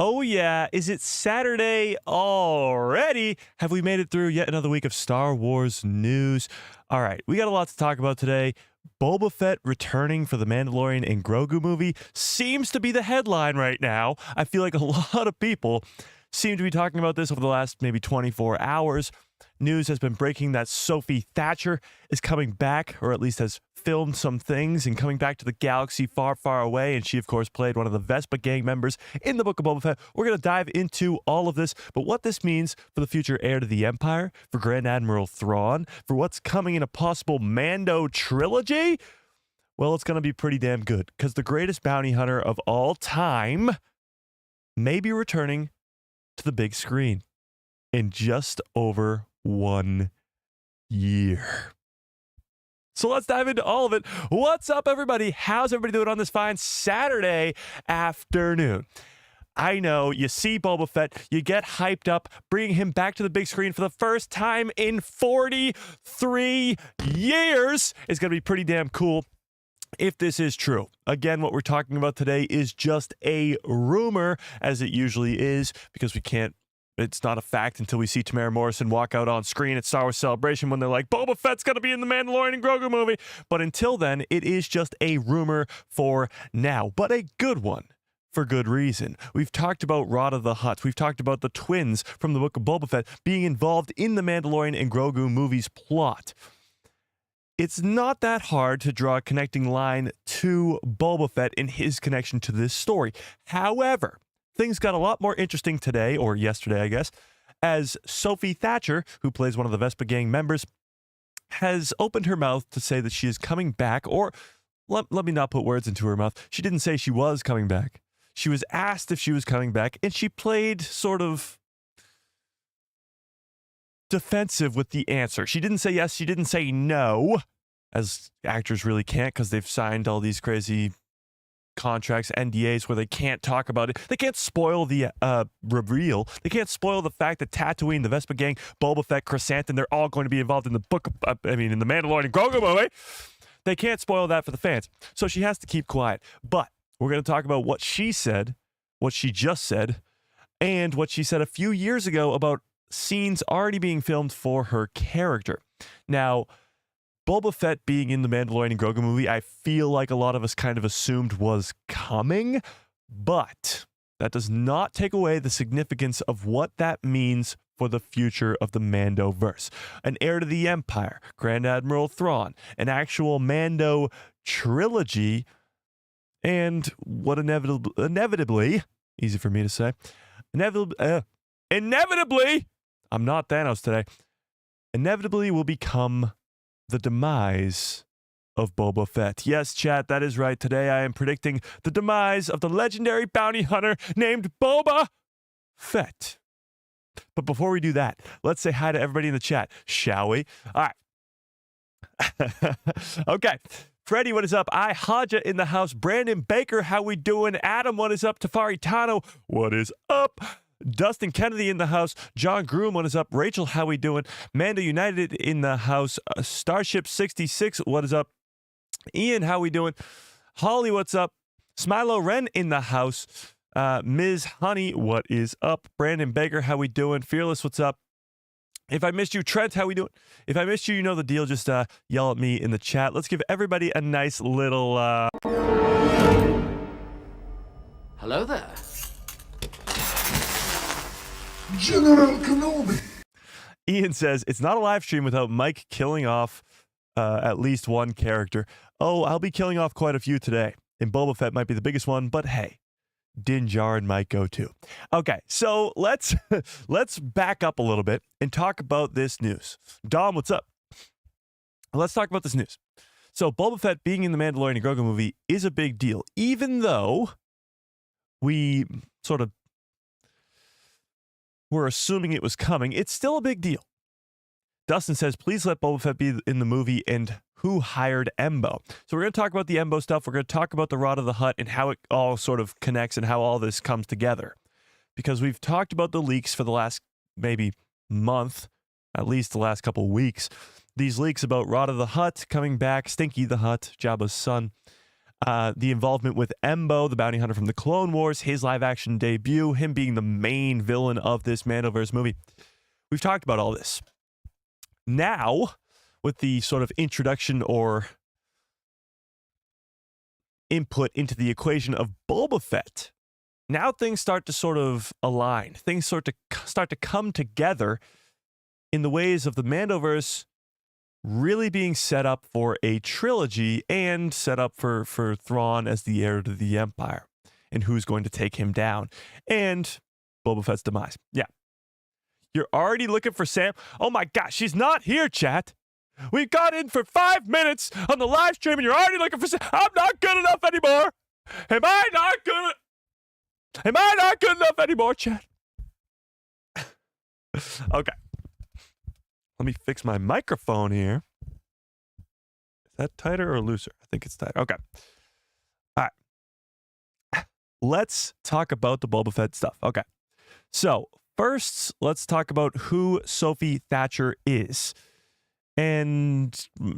Oh yeah, is it Saturday already? Have we made it through yet another week of Star Wars news? All right, we got a lot to talk about today. Boba Fett returning for the Mandalorian and Grogu movie seems to be the headline right now. I feel like a lot of people seem to be talking about this over the last maybe 24 hours. News has been breaking that Sophie Thatcher is coming back, or at least has filmed some things and coming back to the galaxy far, far away. And she, of course, played one of the VESPA Gang members in the book of Boba Fett. We're going to dive into all of this, but what this means for the future heir to the Empire, for Grand Admiral Thrawn, for what's coming in a possible Mando trilogy, well, it's going to be pretty damn good, because the greatest bounty hunter of all time may be returning to the big screen in just over 1 year. So let's dive into all of it. What's up, everybody? How's everybody doing on this fine Saturday afternoon? I know you see Boba Fett, you get hyped up, bringing him back to the big screen for the first time in 43 years. It's going to be pretty damn cool if this is true. Again, what we're talking about today is just a rumor, as it usually is, because it's not a fact until we see Tamara Morrison walk out on screen at Star Wars Celebration when they're like, Boba Fett's going to be in the Mandalorian and Grogu movie. But until then, it is just a rumor for now, but a good one for good reason. We've talked about Rada the Hutt. We've talked about the twins from the book of Boba Fett being involved in the Mandalorian and Grogu movie's plot. It's not that hard to draw a connecting line to Boba Fett and his connection to this story. However, things got a lot more interesting today, or yesterday, I guess, as Sophie Thatcher, who plays one of the Vespa Gang members, has opened her mouth to say that she is coming back, or let me not put words into her mouth. She didn't say she was coming back. She was asked if she was coming back, and she played sort of defensive with the answer. She didn't say yes, she didn't say no, as actors really can't because they've signed all these crazy contracts, NDAs, where they can't talk about it. They can't spoil the reveal. They can't spoil the fact that Tatooine, the Vespa Gang, Boba Fett, Chrysanthemum, they're all going to be involved in the book of, in the Mandalorian and Grogu movie. They can't spoil that for the fans. So she has to keep quiet. But we're going to talk about what she said, what she just said, and what she said a few years ago about scenes already being filmed for her character. Now, Boba Fett being in the Mandalorian and Grogu movie, I feel like a lot of us kind of assumed was coming, but that does not take away the significance of what that means for the future of the Mandoverse. An heir to the Empire, Grand Admiral Thrawn, an actual Mando trilogy, and what inevitably, easy for me to say, inevitably, I'm not Thanos today, inevitably will become the demise of Boba Fett. Yes, chat, that is right. Today I am predicting the demise of the legendary bounty hunter named Boba Fett. But before we do that, let's say hi to everybody in the chat, shall we? All right. Okay. Freddie, what is up? Haja in the house. Brandon Baker, how we doing? Adam, what is up? Tafari Tano, what is up? Dustin Kennedy in the house. John Groom, what is up? Rachel, how we doing? Mando United in the house. Starship 66, what is up? Ian, how we doing? Holly, what's up? Smilo Wren in the house. Ms. Honey, what is up? Brandon Baker, how we doing? Fearless, what's up? If I missed you, Trent, how we doing? If I missed you, you know the deal. Just yell at me in the chat. Let's give everybody a nice little... Hello there. General Kenobi. Ian says, it's not a live stream without Mike killing off at least one character. Oh, I'll be killing off quite a few today. And Boba Fett might be the biggest one, but hey, Din Djarin might go too. Okay, so let's back up a little bit and talk about this news. Dom, what's up? Let's talk about this news. So Boba Fett being in the Mandalorian and Grogu movie is a big deal, even though we sort of were assuming it was coming. It's still a big deal. Dustin says, please let Boba Fett be in the movie and who hired Embo. So we're going to talk about the Embo stuff. We're going to talk about the Rada the Hutt and how it all sort of connects and how all this comes together. Because we've talked about the leaks for the last maybe month, at least the last couple weeks. These leaks about Rada the Hutt coming back, Stinky the Hutt, Jabba's son. the involvement with Embo, the bounty hunter from the Clone Wars, his live-action debut, him being the main villain of this Mandoverse movie. We've talked about all this. Now, with the sort of introduction or input into the equation of Boba Fett, now things start to sort of align. Things start to come together in the ways of the Mandoverse really being set up for a trilogy and set up for Thrawn as the heir to the Empire and who's going to take him down and Boba Fett's demise. Yeah. You're already looking for Sam. Oh my gosh, she's not here, chat. We got in for 5 minutes on the live stream and you're already looking for Sam. I'm not good enough anymore. Am I not good enough anymore, chat? Okay. Let me fix my microphone here. Is that tighter or looser? I think it's tighter. Okay. All right. Let's talk about the Boba Fett stuff. Okay. So, first, let's talk about who Sophie Thatcher is. And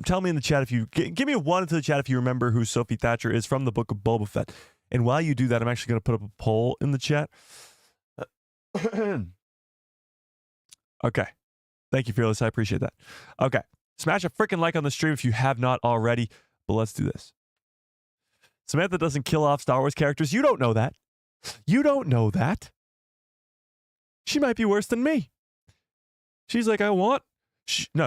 tell me in the chat if you... Give me a 1 into the chat if you remember who Sophie Thatcher is from the book of Boba Fett. And while you do that, I'm actually going to put up a poll in the chat. Okay. Thank you, Fearless. I appreciate that. Okay. Smash a freaking like on the stream if you have not already. But let's do this. Samantha doesn't kill off Star Wars characters. You don't know that. You don't know that. She might be worse than me. She's like, no,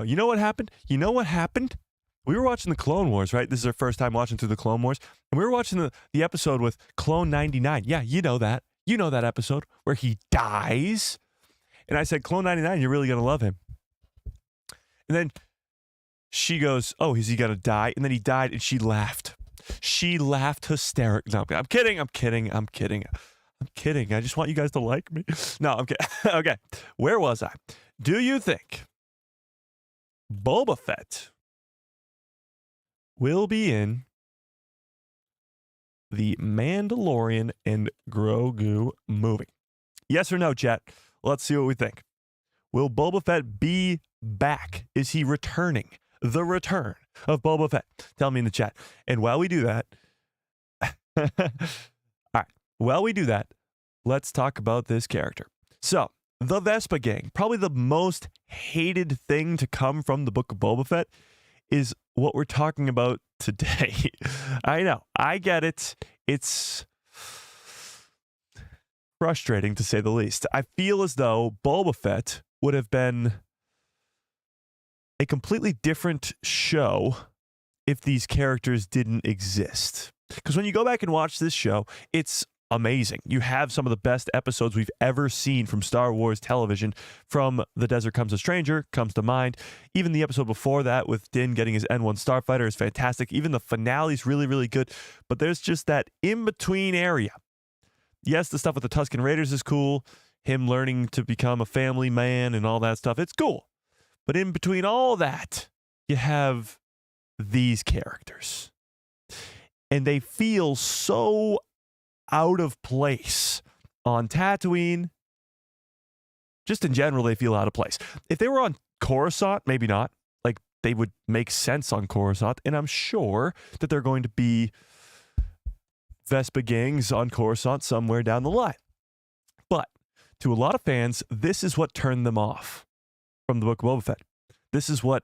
you know what happened? You know what happened? We were watching the Clone Wars, right? This is our first time watching through the Clone Wars. And we were watching the episode with Clone 99. Yeah, you know that. You know that episode where he dies. And I said, Clone 99, you're really going to love him. And then she goes, oh, is he going to die? And then he died and she laughed. She laughed hysterically. No, I'm kidding. I just want you guys to like me. No, I'm kidding. Okay. Where was I? Do you think Boba Fett will be in the Mandalorian and Grogu movie? Yes or no, chat? Let's see what we think. Will Boba Fett be back? Is he returning? The return of Boba Fett. Tell me in the chat. And while we do that, all right, while we do that, let's talk about this character. So, the Vespa Gang, probably the most hated thing to come from the book of Boba Fett, is what we're talking about today. I know. I get it. It's frustrating to say the least. I feel as though Boba Fett would have been a completely different show if these characters didn't exist. Because when you go back and watch this show, it's amazing. You have some of the best episodes we've ever seen from Star Wars television. From The Desert Comes a Stranger comes to mind. Even the episode before that with Din getting his N1 starfighter is fantastic. Even the finale is really, really good. But there's just that in-between area. Yes, the stuff with the Tusken Raiders is cool. Him learning to become a family man and all that stuff. It's cool. But in between all that, you have these characters. And they feel so out of place on Tatooine. Just in general, they feel out of place. If they were on Coruscant, maybe not. Like, they would make sense on Coruscant. And I'm sure that they're going to be Vespa gangs on Coruscant somewhere down the line. But to a lot of fans, this is what turned them off from the book of Boba Fett. This is what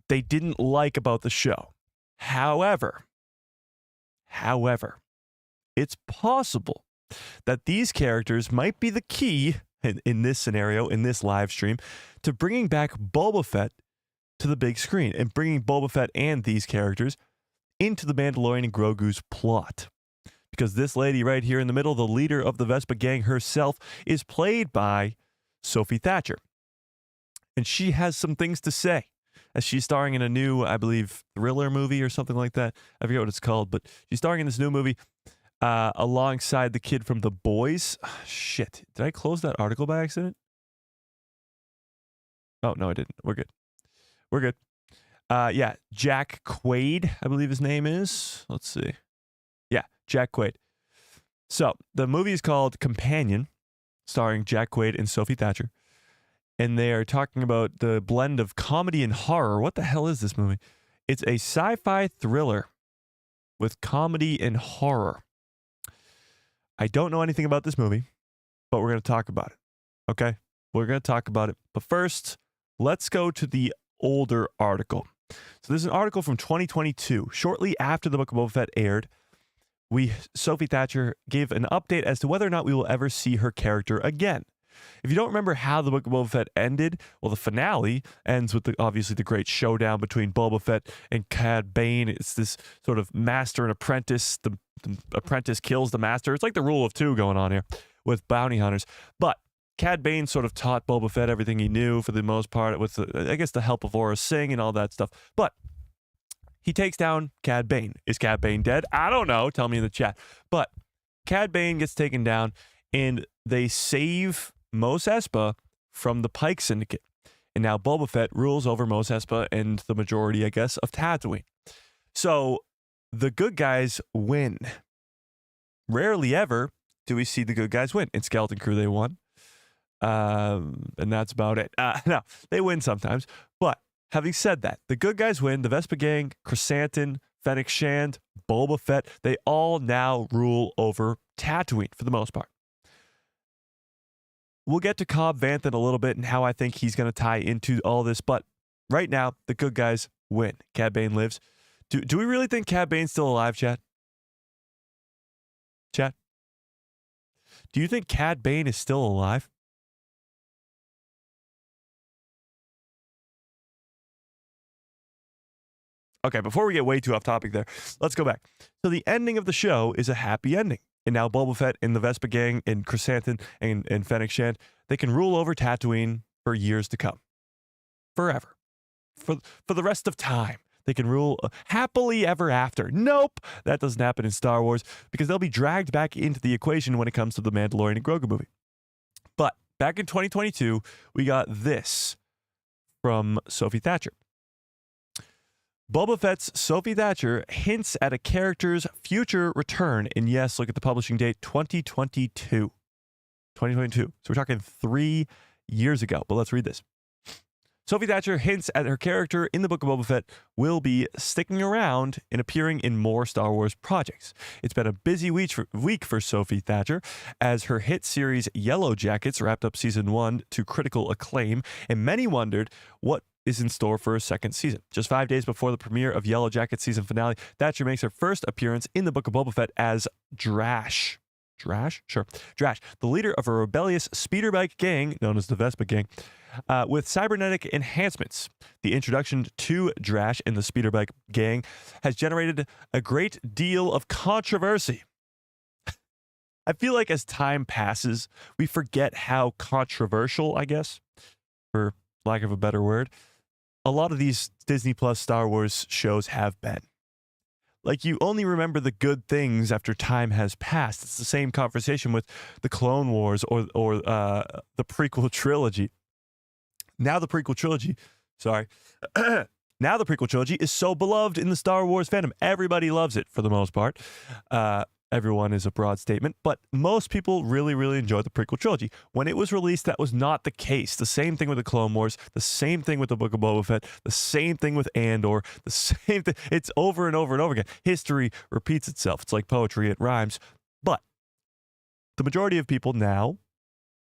they didn't like about the show. However, it's possible that these characters might be the key in this scenario, in this live stream, to bringing back Boba Fett to the big screen and bringing Boba Fett and these characters into the Mandalorian and Grogu's plot. Because this lady right here in the middle, the leader of the Vespa Gang herself, is played by Sophie Thatcher. And she has some things to say as she's starring in a new, I believe, thriller movie or something like that. I forget what it's called, but she's starring in this new movie alongside the kid from The Boys. Shit. Did I close that article by accident? Oh, no, I didn't. We're good. Yeah, Jack Quaid, I believe his name is. Let's see. Yeah, Jack Quaid. So, the movie is called Companion, starring Jack Quaid and Sophie Thatcher. And they are talking about the blend of comedy and horror. What the hell is this movie? It's a sci-fi thriller with comedy and horror. I don't know anything about this movie, but we're going to talk about it. Okay? We're going to talk about it. But first, let's go to the older article. So there's an article from 2022. Shortly after the Book of Boba Fett aired, Sophie Thatcher gave an update as to whether or not we will ever see her character again. If you don't remember how the Book of Boba Fett ended, well, the finale ends with obviously the great showdown between Boba Fett and Cad Bane. It's this sort of master and apprentice. The apprentice kills the master. It's like the rule of two going on here with bounty hunters. But Cad Bane sort of taught Boba Fett everything he knew for the most part, with the help of Aurra Sing and all that stuff. But he takes down Cad Bane. Is Cad Bane dead? I don't know. Tell me in the chat. But Cad Bane gets taken down, and they save Mos Espa from the Pike Syndicate. And now Boba Fett rules over Mos Espa and the majority, I guess, of Tatooine. So the good guys win. Rarely ever do we see the good guys win. In Skeleton Crew, they won. And that's about it. No, they win sometimes. But having said that, the good guys win. The Vespa Gang, Chrysanthemum, Fennec Shand, Boba Fett, they all now rule over Tatooine for the most part. We'll get to Cobb Vanth in a little bit and how I think he's going to tie into all this. But right now, the good guys win. Cad Bane lives. Do we really think Cad Bane's still alive, chat? Chat? Do you think Cad Bane is still alive? Okay, before we get way too off topic there, let's go back. So the ending of the show is a happy ending. And now Boba Fett and the Vespa Gang and Chrysanthemum and Fennec Shand, they can rule over Tatooine for years to come. Forever. For the rest of time. They can rule happily ever after. Nope, that doesn't happen in Star Wars because they'll be dragged back into the equation when it comes to the Mandalorian and Grogu movie. But back in 2022, we got this from Sophie Thatcher. Boba Fett's Sophie Thatcher hints at a character's future return. And yes, look at the publishing date, 2022. 2022. So we're talking 3 years ago. But let's read this. Sophie Thatcher hints at her character in the Book of Boba Fett will be sticking around and appearing in more Star Wars projects. It's been a busy week for Sophie Thatcher as her hit series Yellow Jackets wrapped up season 1 to critical acclaim, and many wondered what is in store for a second season. Just 5 days before the premiere of Yellow Jackets season finale, Thatcher makes her first appearance in the Book of Boba Fett as Drash. Drash? Sure. Drash, the leader of a rebellious speeder bike gang known as the Vespa Gang, with cybernetic enhancements. The introduction to Drash and the speeder bike gang has generated a great deal of controversy. I feel like as time passes, we forget how controversial, I guess, for lack of a better word, a lot of these Disney Plus Star Wars shows have been. Like, you only remember the good things after time has passed. It's the same conversation with the Clone Wars or the prequel trilogy. Now the prequel trilogy is so beloved in the Star Wars fandom. Everybody loves it for the most part. Everyone is a broad statement, but most people really, really enjoy the prequel trilogy. When it was released, that was not the case. The same thing with the Clone Wars, the same thing with the Book of Boba Fett, the same thing with Andor, the same thing. It's over and over and over again. History repeats itself. It's like poetry, it rhymes. But the majority of people now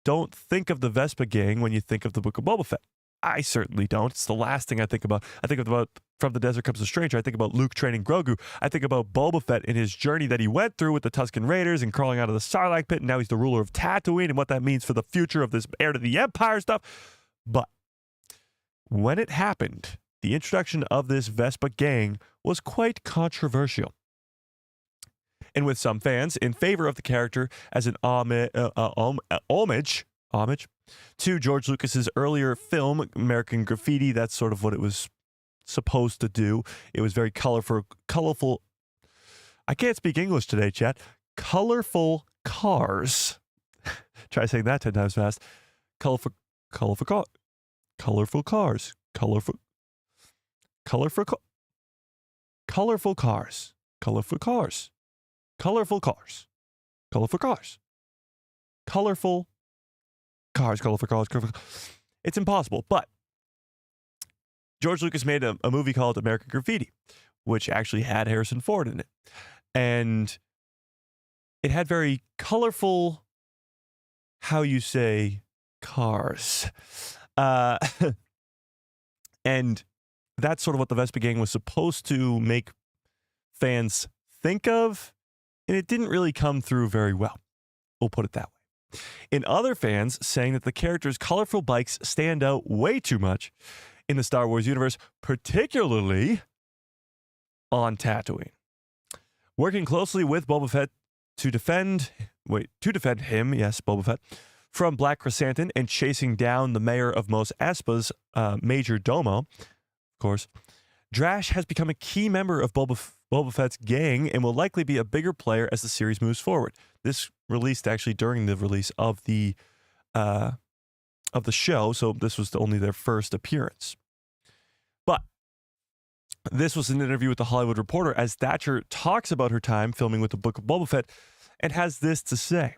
don't think of the Vespa Gang when you think of the Book of Boba Fett. I certainly don't. It's the last thing I think about. I think about From the Desert Comes a Stranger. I think about Luke training Grogu. I think about Boba Fett and his journey that he went through with the Tusken Raiders and crawling out of the Sarlacc pit, and now he's the ruler of Tatooine and what that means for the future of this heir to the Empire stuff. But when it happened, the introduction of this Vespa Gang was quite controversial. And with some fans in favor of the character as an homage to George Lucas's earlier film, American Graffiti. That's sort of what it was supposed to do. It was very colorful. I can't speak English today, chat. Colorful cars. Try saying that 10 times fast. Colorful cars. Colorful cars. Colorful cars. Colorful cars. Colorful cars. Colorful cars. Colorful cars. Colorful cars. Colorful cars. It's impossible. But George Lucas made a movie called American Graffiti, which actually had Harrison Ford in it. And it had very colorful, how you say, cars. And that's sort of what the Vespa Gang was supposed to make fans think of, and it didn't really come through very well. We'll put it that way. In other fans saying that the characters' colorful bikes stand out way too much in the Star Wars universe, particularly on Tatooine. Working closely with Boba Fett to defend him, yes, Boba Fett, from Black Chrysanthemum and chasing down the mayor of Mos Espa's Major Domo, of course, Drash has become a key member of Boba Fett's gang and will likely be a bigger player as the series moves forward. This released actually during the release of the show, so this was only their first appearance. But this was an interview with The Hollywood Reporter as Thatcher talks about her time filming with the Book of Boba Fett and has this to say.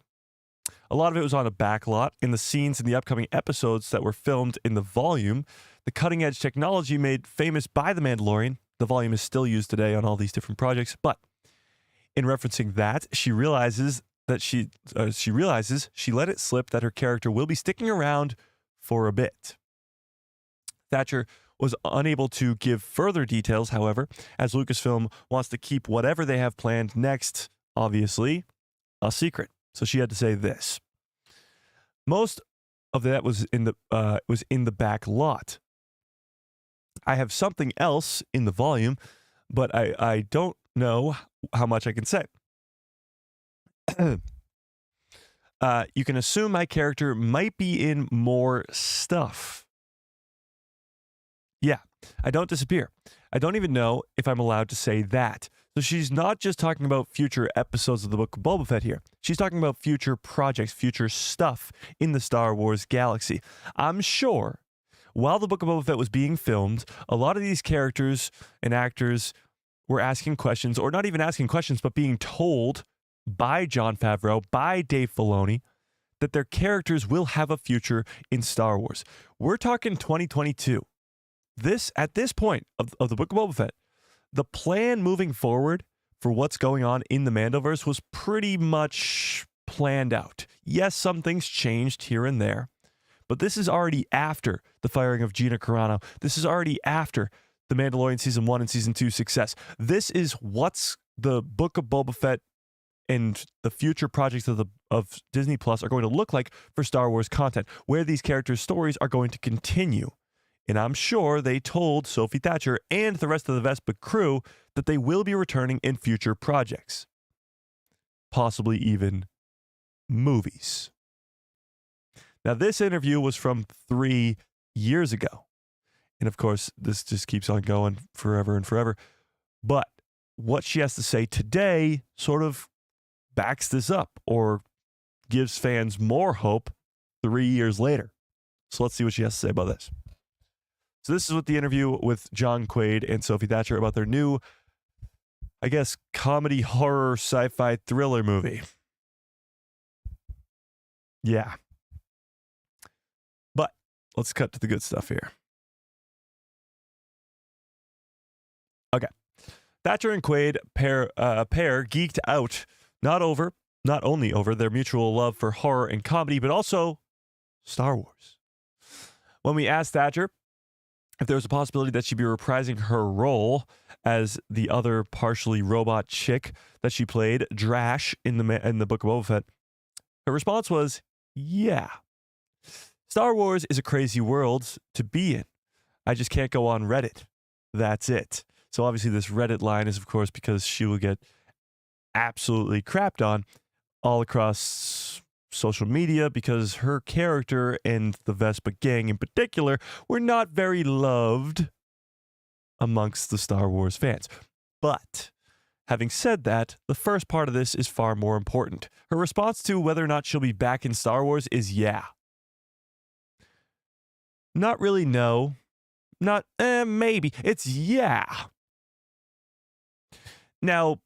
A lot of it was on a backlot in the scenes in the upcoming episodes that were filmed in the volume. The cutting-edge technology made famous by The Mandalorian. The volume is still used today on all these different projects. But in referencing that, she realizes she let it slip that her character will be sticking around for a bit. Thatcher was unable to give further details, however, as Lucasfilm wants to keep whatever they have planned next, obviously, a secret. So she had to say this. Most of that was in the back lot. I have something else in the volume, but I don't know how much I can say. You can assume my character might be in more stuff. Yeah, I don't disappear. I don't even know if I'm allowed to say that. So she's not just talking about future episodes of the Book of Boba Fett here. She's talking about future projects, future stuff in the Star Wars galaxy. I'm sure while the Book of Boba Fett was being filmed, a lot of these characters and actors were asking questions, or not even asking questions, but being told by Jon Favreau, by Dave Filoni, that their characters will have a future in Star Wars. We're talking 2022. At this point of the Book of Boba Fett, the plan moving forward for what's going on in the Mandoverse was pretty much planned out. Yes, some things changed here and there, but this is already after the firing of Gina Carano. This is already after the Mandalorian Season 1 and Season 2 success. This is what's the Book of Boba Fett and the future projects of Disney Plus are going to look like for Star Wars content, where these characters' stories are going to continue. And I'm sure they told Sophie Thatcher and the rest of the Vespa crew that they will be returning in future projects. Possibly even movies. Now, this interview was from 3 years ago. And of course, this just keeps on going forever and forever. But what she has to say today sort of backs this up or gives fans more hope 3 years later. So let's see what she has to say about this. So this is what the interview with John Quaid and Sophie Thatcher about their new, I guess, comedy, horror, sci-fi thriller movie. Yeah. But let's cut to the good stuff here. Okay. Thatcher and Quaid pair geeked out not only over their mutual love for horror and comedy, but also Star Wars. When we asked Thatcher if there was a possibility that she'd be reprising her role as the other partially robot chick that she played, Drash, in the Book of Boba Fett, her response was, yeah. Star Wars is a crazy world to be in. I just can't go on Reddit. That's it. So obviously this Reddit line is, of course, because she will get absolutely crapped on all across social media because her character and the Vespa Gang in particular were not very loved amongst the Star Wars fans. But having said that, the first part of this is far more important. Her response to whether or not she'll be back in Star Wars is yeah. Not really no. Not maybe. It's yeah. Now,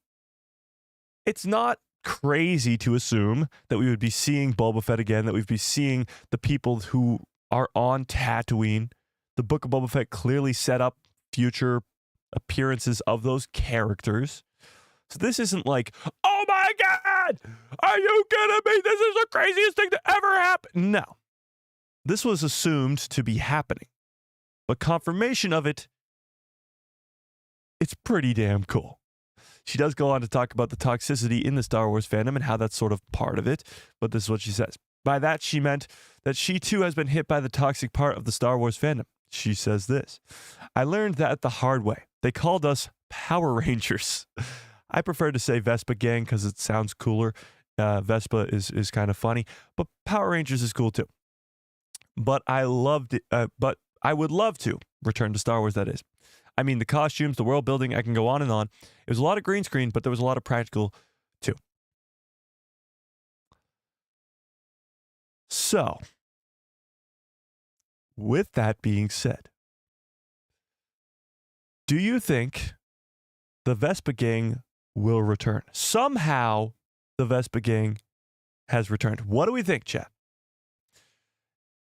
it's not crazy to assume that we would be seeing Boba Fett again, that we'd be seeing the people who are on Tatooine. The Book of Boba Fett clearly set up future appearances of those characters. So this isn't like, oh my God, are you kidding me? This is the craziest thing to ever happen. No. This was assumed to be happening. But confirmation of it, it's pretty damn cool. She does go on to talk about the toxicity in the Star Wars fandom and how that's sort of part of it. But this is what she says. By that, she meant that she too has been hit by the toxic part of the Star Wars fandom. She says this: I learned that the hard way. They called us Power Rangers. I prefer to say VESPA Gang because it sounds cooler. Vespa is kind of funny, but Power Rangers is cool too. But I loved it. But I would love to return to Star Wars, that is. I mean, the costumes, the world building, I can go on and on. It was a lot of green screen, but there was a lot of practical too. So, with that being said, do you think the Vespa Gang will return? Somehow, the Vespa Gang has returned. What do we think, chat?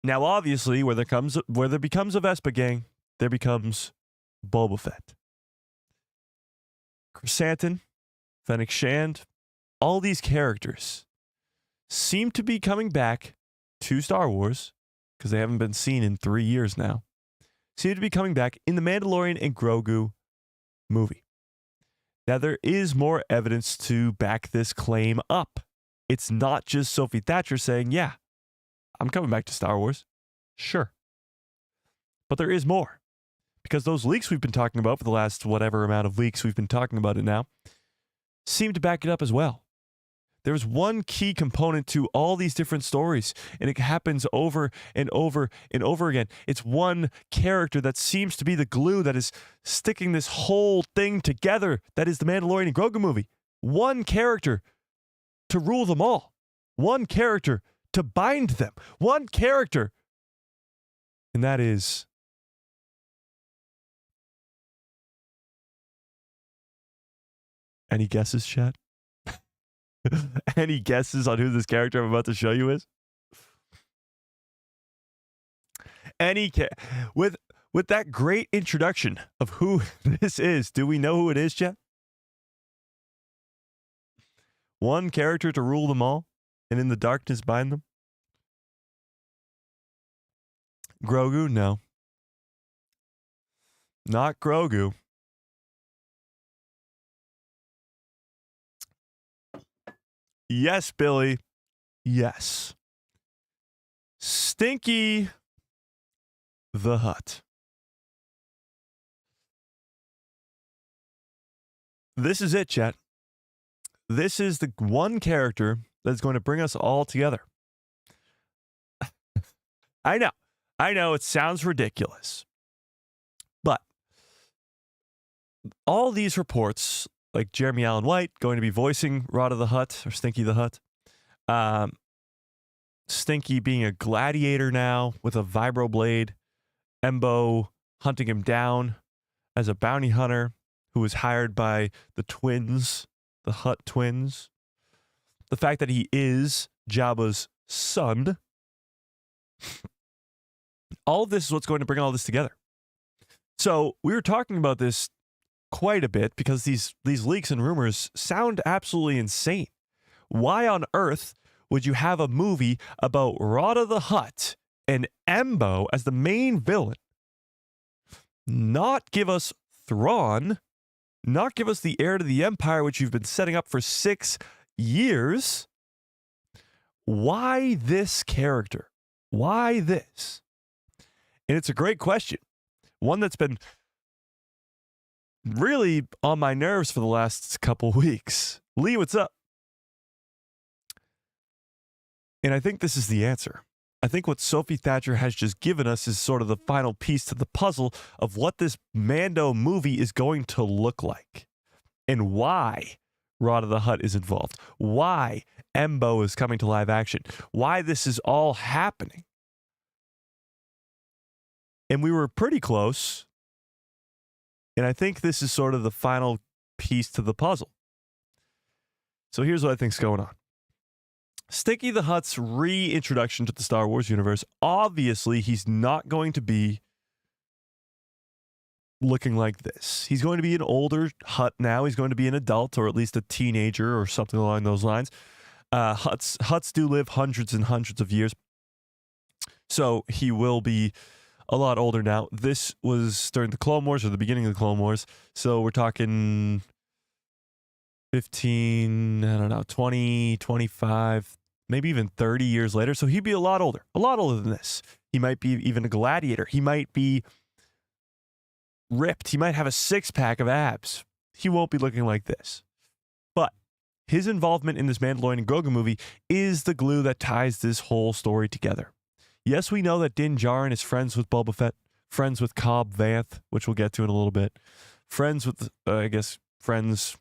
Now, obviously, where there becomes a Vespa Gang, there becomes Boba Fett. Chrysanthemum, Fennec Shand, all these characters seem to be coming back to Star Wars, because they haven't been seen in 3 years now, seem to be coming back in the Mandalorian and Grogu movie. Now, there is more evidence to back this claim up. It's not just Sophie Thatcher saying, yeah, I'm coming back to Star Wars. Sure. But there is more. Because those leaks we've been talking about for the last whatever amount of weeks we've been talking about it now seem to back it up as well. There's one key component to all these different stories, and it happens over and over and over again. It's one character that seems to be the glue that is sticking this whole thing together. That is the Mandalorian and Grogu movie. One character to rule them all. One character to bind them. One character. And that is any guesses, chat? Any guesses on who this character I'm about to show you is? With that great introduction of who this is, do we know who it is, chat? One character to rule them all, and in the darkness bind them? Grogu? No. Not Grogu. Yes, Billy. Yes. Stinky the Hutt. This is it, chat. This is the one character that's going to bring us all together. I know it sounds ridiculous. But all these reports, like Jeremy Allen White going to be voicing Rada the Hutt or Stinky the Hutt. Stinky being a gladiator now with a vibroblade. Embo hunting him down as a bounty hunter who was hired by the twins, the Hutt twins. The fact that he is Jabba's son. All of this is what's going to bring all this together. So we were talking about this quite a bit because these leaks and rumors sound absolutely insane. Why on earth would you have a movie about Rada the Hutt and Embo as the main villain, not give us Thrawn, not give us the heir to the Empire, which you've been setting up for 6 years? Why this character? Why this? And it's a great question. One that's been really on my nerves for the last couple weeks. Lee, what's up? And I think this is the answer. I think what Sophie Thatcher has just given us is sort of the final piece to the puzzle of what this Mando movie is going to look like and why Rada the Hutt is involved, why Embo is coming to live action, why this is all happening. And we were pretty close. And I think this is sort of the final piece to the puzzle. So here's what I think's going on. Stinky the Hutt's reintroduction to the Star Wars universe, obviously he's not going to be looking like this. He's going to be an older Hutt now. He's going to be an adult, or at least a teenager, or something along those lines. Hutts do live hundreds and hundreds of years, so he will be a lot older now. This was during the Clone Wars, or the beginning of the Clone Wars, so we're talking 15, I don't know, 20, 25, maybe even 30 years later. So he'd be a lot older than this. He might be even a gladiator. He might be ripped. He might have a six-pack of abs. He won't be looking like this. But his involvement in this Mandalorian and Grogu movie is the glue that ties this whole story together. Yes, we know that Din Djarin is friends with Boba Fett, friends with Cobb Vanth, which we'll get to in a little bit, friends with, friends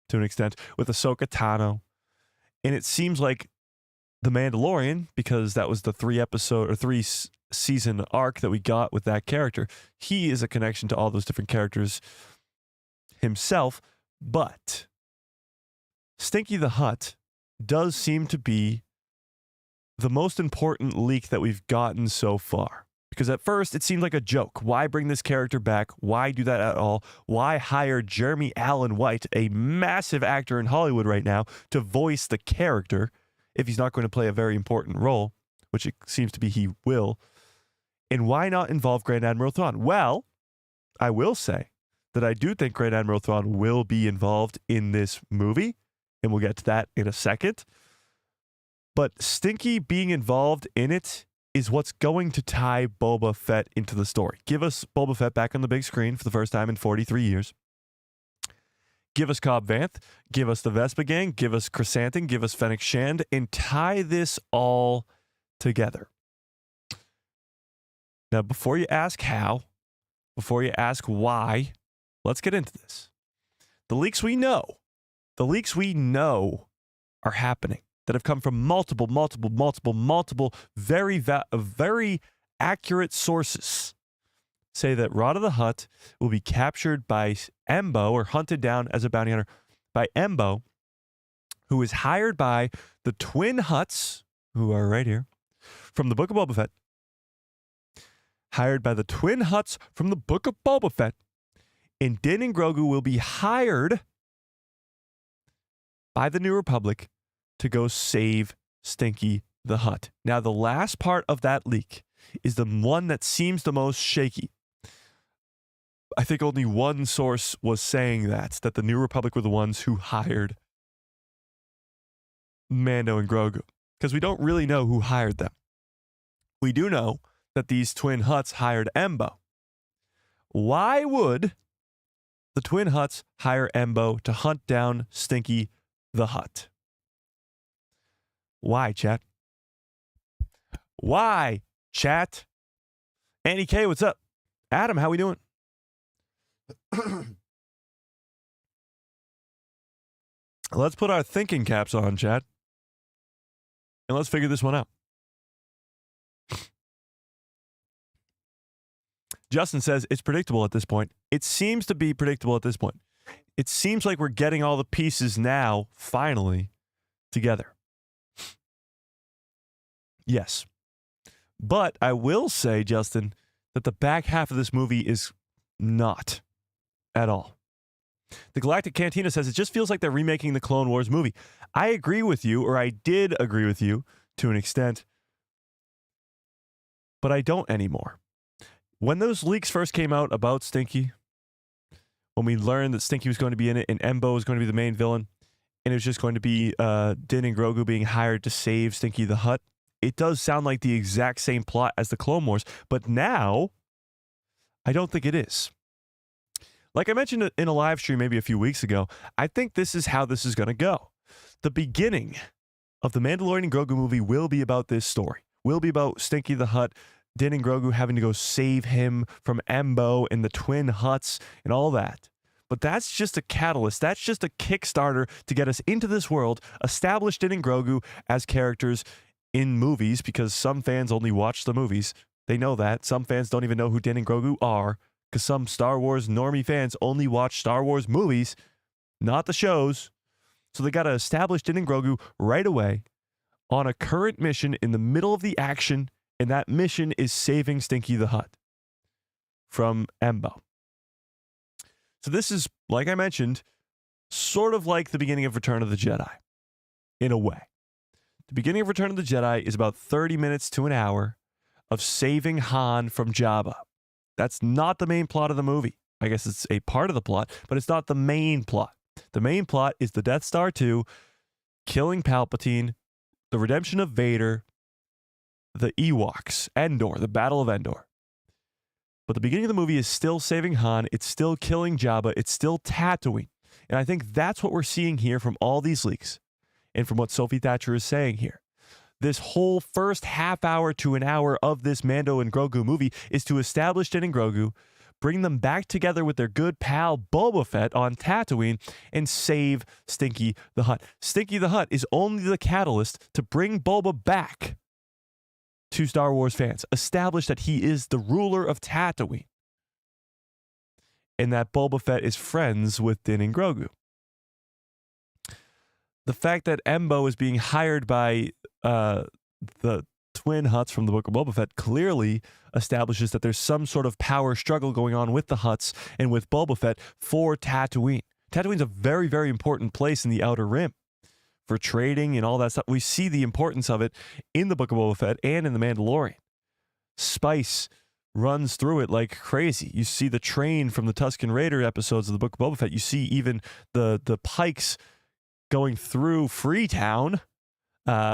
to an extent, with Ahsoka Tano. And it seems like The Mandalorian, because that was the 3-season arc that we got with that character, he is a connection to all those different characters himself. But Stinky the Hutt does seem to be the most important leak that we've gotten so far. Because at first, it seemed like a joke. Why bring this character back? Why do that at all? Why hire Jeremy Allen White, a massive actor in Hollywood right now, to voice the character if he's not going to play a very important role, which it seems to be he will? And why not involve Grand Admiral Thrawn? Well, I will say that I do think Grand Admiral Thrawn will be involved in this movie, and we'll get to that in a second. But Stinky being involved in it is what's going to tie Boba Fett into the story. Give us Boba Fett back on the big screen for the first time in 43 years. Give us Cobb Vanth. Give us the Vespa Gang. Give us Chrysanthemum. Give us Fennec Shand. And tie this all together. Now, before you ask how, before you ask why, let's get into this. The leaks we know are happening, that have come from multiple, very accurate sources, say that Rada the Hutt will be captured by Embo, or hunted down as a bounty hunter by Embo, who is hired by the twin Hutts, who are right here, from the Book of Boba Fett. Hired by the twin Hutts from the Book of Boba Fett. And Din and Grogu will be hired by the New Republic to go save Stinky the Hutt. Now, the last part of that leak is the one that seems the most shaky. I think only one source was saying that the New Republic were the ones who hired Mando and Grogu, because we don't really know who hired them. We do know that these twin Hutts hired Embo. Why would the twin Hutts hire Embo to hunt down Stinky the Hutt? Why, chat? Why, chat? Andy K, what's up? Adam, how we doing? Let's put our thinking caps on, chat. And let's figure this one out. Justin says it's predictable at this point. It seems to be predictable at this point. It seems like we're getting all the pieces now, finally, together. Yes. But I will say, Justin, that the back half of this movie is not at all. The Galactic Cantina says it just feels like they're remaking the Clone Wars movie. I agree with you, or I did agree with you to an extent, but I don't anymore. When those leaks first came out about Stinky, when we learned that Stinky was going to be in it and Embo was going to be the main villain, and it was just going to be Din and Grogu being hired to save Stinky the Hutt, it does sound like the exact same plot as the Clone Wars, but now I don't think it is. Like I mentioned in a live stream maybe a few weeks ago, I think this is how this is going to go. The beginning of the Mandalorian and Grogu movie will be about this story. Will be about Stinky the Hutt, Din and Grogu having to go save him from Embo and the twin Hutts and all that. But that's just a catalyst. That's just a Kickstarter to get us into this world, establish Din and Grogu as characters in movies, because some fans only watch the movies. They know that. Some fans don't even know who Din and Grogu are, because some Star Wars normie fans only watch Star Wars movies, not the shows. So they got to establish Din and Grogu right away on a current mission in the middle of the action, and that mission is saving Stinky the Hutt from Embo. So this is, like I mentioned, sort of like the beginning of Return of the Jedi, in a way. The beginning of Return of the Jedi is about 30 minutes to an hour of saving Han from Jabba. That's not the main plot of the movie. I guess it's a part of the plot, but it's not the main plot. The main plot is the Death Star 2, killing Palpatine, the redemption of Vader, the Ewoks, Endor, the Battle of Endor. But the beginning of the movie is still saving Han. It's still killing Jabba. It's still Tatooine. And I think that's what we're seeing here from all these leaks and from what Sophie Thatcher is saying here. This whole first half hour to an hour of this Mando and Grogu movie is to establish Din and Grogu, bring them back together with their good pal Boba Fett on Tatooine, and save Stinky the Hutt. Stinky the Hutt is only the catalyst to bring Boba back to Star Wars fans. Establish that he is the ruler of Tatooine, and that Boba Fett is friends with Din and Grogu. The fact that Embo is being hired by the twin Hutts from the Book of Boba Fett clearly establishes that there's some sort of power struggle going on with the Hutts and with Boba Fett for Tatooine. Tatooine's a very, very important place in the Outer Rim for trading and all that stuff. We see the importance of it in the Book of Boba Fett and in The Mandalorian. Spice runs through it like crazy. You see the train from the Tusken Raider episodes of the Book of Boba Fett. You see even the Pikes going through Freetown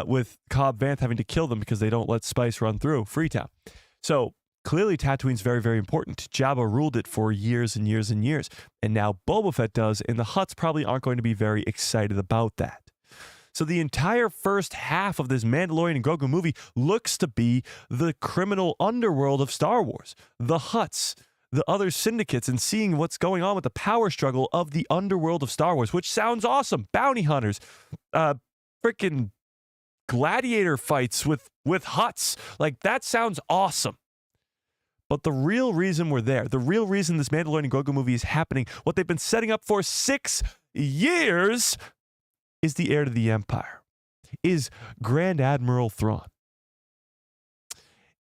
with Cobb Vanth having to kill them because they don't let Spice run through Freetown. So clearly Tatooine's very, very important. Jabba ruled it for years and years and years. And now Boba Fett does, and the Hutts probably aren't going to be very excited about that. So the entire first half of this Mandalorian and Grogu movie looks to be the criminal underworld of Star Wars. The Hutts, the other syndicates, and seeing what's going on with the power struggle of the underworld of Star Wars, which sounds awesome. Bounty hunters, freaking gladiator fights with Hutts. Like, that sounds awesome. But the real reason we're there, the real reason this Mandalorian and Grogu movie is happening, what they've been setting up for 6 years, is the heir to the Empire, is Grand Admiral Thrawn.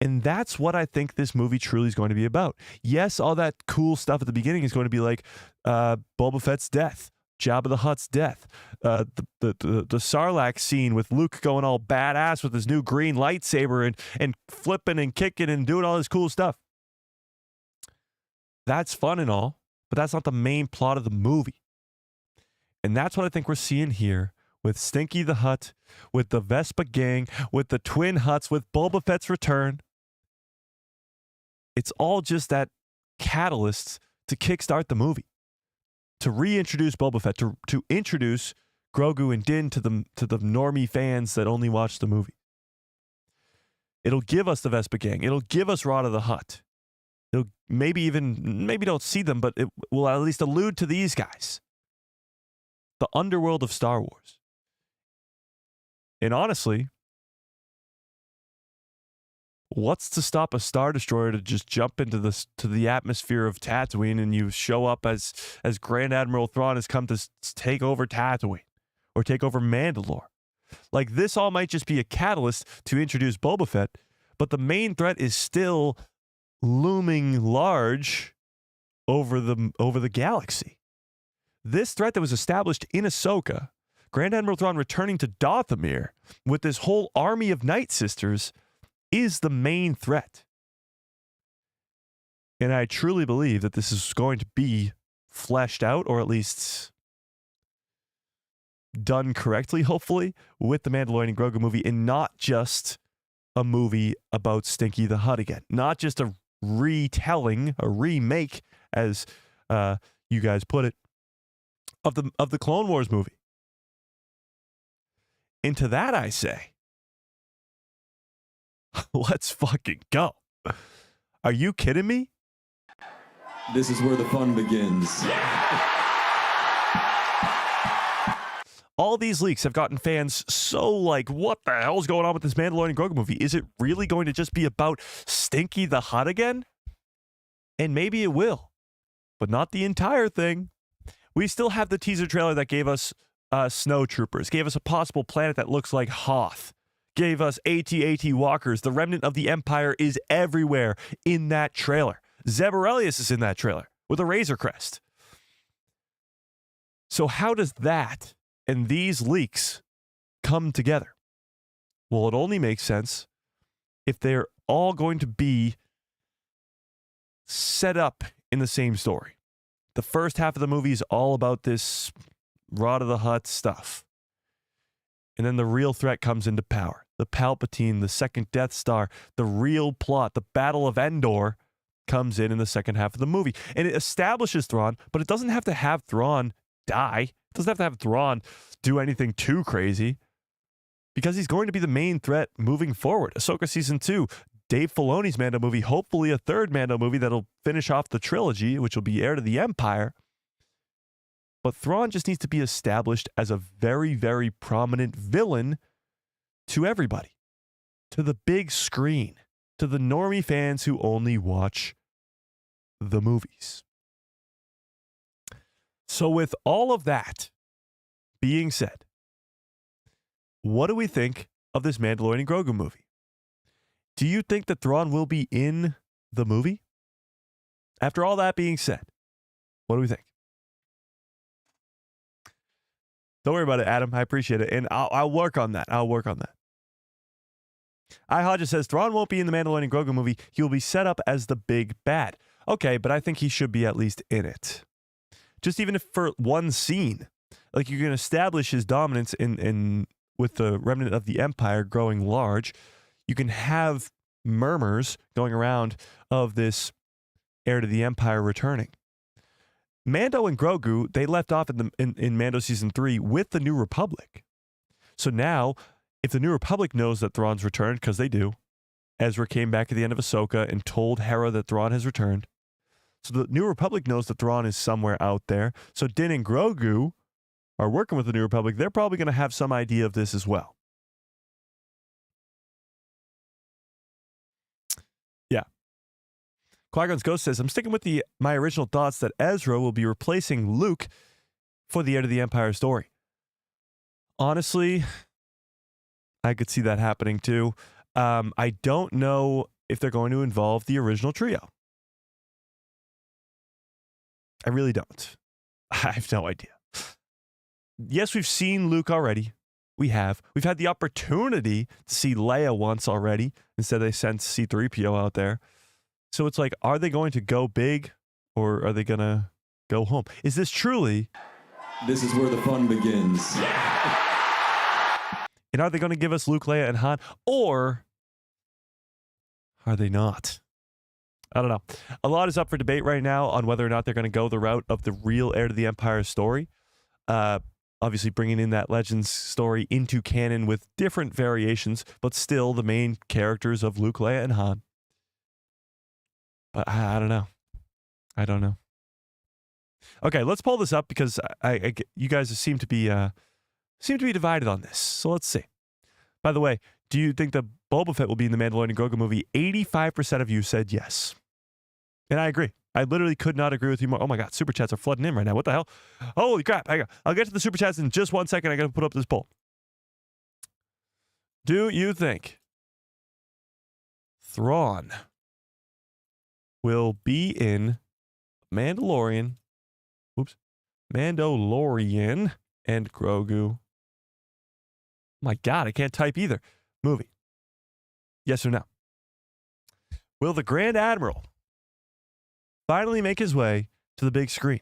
And that's what I think this movie truly is going to be about. Yes, all that cool stuff at the beginning is going to be like Boba Fett's death, Jabba the Hutt's death, the Sarlacc scene with Luke going all badass with his new green lightsaber and flipping and kicking and doing all this cool stuff. That's fun and all, but that's not the main plot of the movie. And that's what I think we're seeing here with Stinky the Hutt, with the Vespa Gang, with the Twin Hutts, with Boba Fett's return. It's all just that catalyst to kickstart the movie, to reintroduce Boba Fett, to introduce Grogu and Din to the normie fans that only watch the movie. It'll give us the Vespa Gang. It'll give us Rada the Hutt. It'll maybe don't see them, but it will at least allude to these guys. The underworld of Star Wars. And honestly, what's to stop a Star Destroyer to just jump into the atmosphere of Tatooine, and you show up as Grand Admiral Thrawn has come to take over Tatooine or take over Mandalore? Like, this all might just be a catalyst to introduce Boba Fett, but the main threat is still looming large over the galaxy. This threat that was established in Ahsoka, Grand Admiral Thrawn returning to Dathomir with this whole army of Night Sisters, is the main threat. And I truly believe that this is going to be fleshed out, or at least done correctly, hopefully, with the Mandalorian and Grogu movie, and not just a movie about Stinky the Hutt again. Not just a retelling, a remake, as you guys put it, of the Clone Wars movie. Into that I say, let's fucking go. Are you kidding me? This is where the fun begins. All these leaks have gotten fans so like, what the hell's going on with this Mandalorian and Grogu movie? Is it really going to just be about Stinky the Hutt again? And maybe it will, but not the entire thing. We still have the teaser trailer that gave us snow troopers, gave us a possible planet that looks like Hoth, gave us AT-AT walkers. The remnant of the Empire is everywhere in that trailer. Zeb Orrelios is in that trailer with a Razor Crest. So how does that and these leaks come together? Well, it only makes sense if they're all going to be set up in the same story. The first half of the movie is all about this Rod of the Hutt stuff. And then the real threat comes into power. The Palpatine, the second Death Star, the real plot, the Battle of Andor comes in the second half of the movie. And it establishes Thrawn, but it doesn't have to have Thrawn die. It doesn't have to have Thrawn do anything too crazy, because he's going to be the main threat moving forward. Ahsoka Season 2, Dave Filoni's Mando movie, hopefully a third Mando movie that'll finish off the trilogy, which will be Heir to the Empire. But Thrawn just needs to be established as a very, very prominent villain to everybody, to the big screen, to the normie fans who only watch the movies. So with all of that being said, what do we think of this Mandalorian and Grogu movie? Do you think that Thrawn will be in the movie? After all that being said, what do we think? Don't worry about it, Adam. I appreciate it. And I'll work on that. iHodges says Thrawn won't be in the Mandalorian and Grogu movie. He will be set up as the big bad. Okay, but I think he should be at least in it. Just even if for one scene. Like, you can establish his dominance in with the remnant of the Empire growing large. You can have murmurs going around of this heir to the Empire returning. Mando and Grogu, they left off in Mando Season 3 with the New Republic. So now, if the New Republic knows that Thrawn's returned, because they do, Ezra came back at the end of Ahsoka and told Hera that Thrawn has returned. So the New Republic knows that Thrawn is somewhere out there. So Din and Grogu are working with the New Republic. They're probably going to have some idea of this as well. Yeah. Qui-Gon's Ghost says, I'm sticking with my original thoughts that Ezra will be replacing Luke for the Heir to the Empire story. Honestly, I could see that happening too. I don't know if they're going to involve the original trio. I really don't. I have no idea. Yes, we've seen Luke already. We've had the opportunity to see Leia once already. Instead, they sent C-3PO out there. So it's like, are they going to go big, or are they going to go home? Is this truly... This is where the fun begins. And are they going to give us Luke, Leia, and Han? Or are they not? I don't know. A lot is up for debate right now on whether or not they're going to go the route of the real Heir to the Empire story. Obviously bringing in that Legends story into canon with different variations, but still the main characters of Luke, Leia, and Han. But I don't know. I don't know. Okay, let's pull this up because you guys seem to be divided on this. So let's see. By the way, do you think that Boba Fett will be in the Mandalorian and Grogu movie? 85% of you said yes. And I agree. I literally could not agree with you more. Oh my God, super chats are flooding in right now. What the hell? Holy crap. I'll get to the super chats in just 1 second. I got to put up this poll. Do you think Thrawn will be in Mandalorian and Grogu? My God, I can't type either. Movie. Yes or no? Will the Grand Admiral finally make his way to the big screen?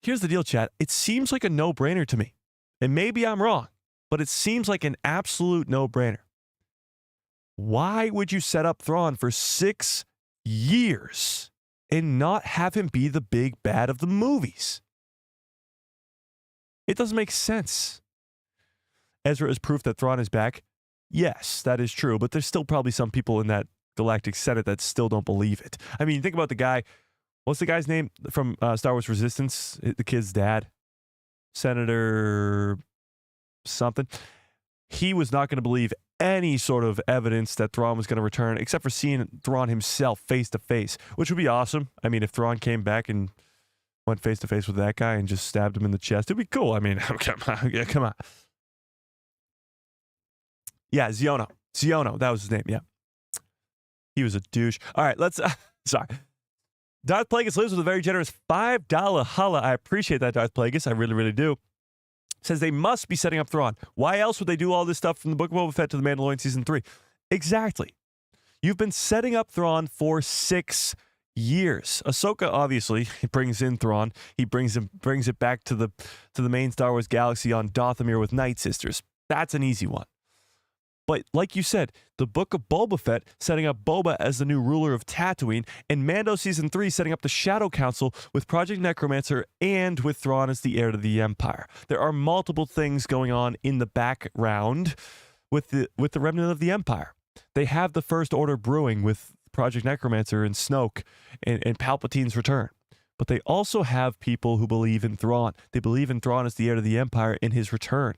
Here's the deal, chat. It seems like a no-brainer to me. And maybe I'm wrong, but it seems like an absolute no-brainer. Why would you set up Thrawn for 6 years and not have him be the big bad of the movies? It doesn't make sense. Ezra is proof that Thrawn is back. Yes, that is true, but there's still probably some people in that Galactic Senate that still don't believe it. I mean, think about the guy. What's the guy's name from Star Wars Resistance? The kid's dad, Senator something. He was not going to believe any sort of evidence that Thrawn was going to return, except for seeing Thrawn himself face to face, which would be awesome. I mean, if Thrawn came back and went face to face with that guy and just stabbed him in the chest, it'd be cool. I mean, come on. Yeah, Ziono, that was his name. Yeah. He was a douche. All right, let's... sorry. Darth Plagueis lives with a very generous $5 holla. I appreciate that, Darth Plagueis. I really, really do. Says they must be setting up Thrawn. Why else would they do all this stuff from the Book of Boba Fett to the Mandalorian Season 3? Exactly. You've been setting up Thrawn for 6 years. Ahsoka obviously brings in Thrawn. He brings it back to the main Star Wars galaxy on Dathomir with Night Sisters. That's an easy one. But like you said, the Book of Boba Fett setting up Boba as the new ruler of Tatooine, and Mando Season 3 setting up the Shadow Council with Project Necromancer and with Thrawn as the heir to the Empire. There are multiple things going on in the background with the remnant of the Empire. They have the First Order brewing with Project Necromancer and Snoke and Palpatine's return. But they also have people who believe in Thrawn. They believe in Thrawn as the heir to the Empire in his return.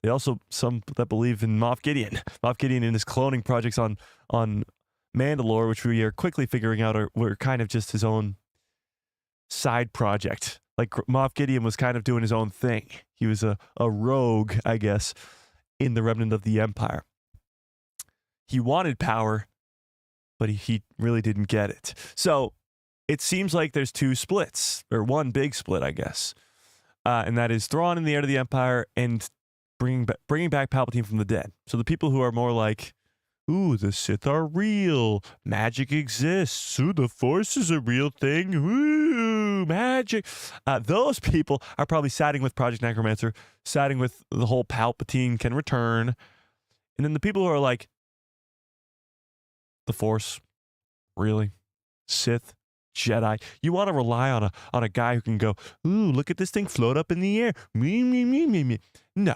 They also, some that believe in Moff Gideon. Moff Gideon and his cloning projects on Mandalore, which we are quickly figuring out were kind of just his own side project. Like Moff Gideon was kind of doing his own thing. He was a rogue, I guess, in the remnant of the Empire. He wanted power, but he really didn't get it. So it seems like there's two splits, or one big split, I guess. And that is Thrawn in the heir to the Empire and bringing back Palpatine from the dead. So the people who are more like, ooh, the Sith are real. Magic exists. Ooh, the Force is a real thing. Ooh, magic. Those people are probably siding with Project Necromancer, siding with the whole Palpatine can return. And then the people who are like, the Force, really? Sith? Jedi? You want to rely on a guy who can go, ooh, look at this thing float up in the air. Me. No.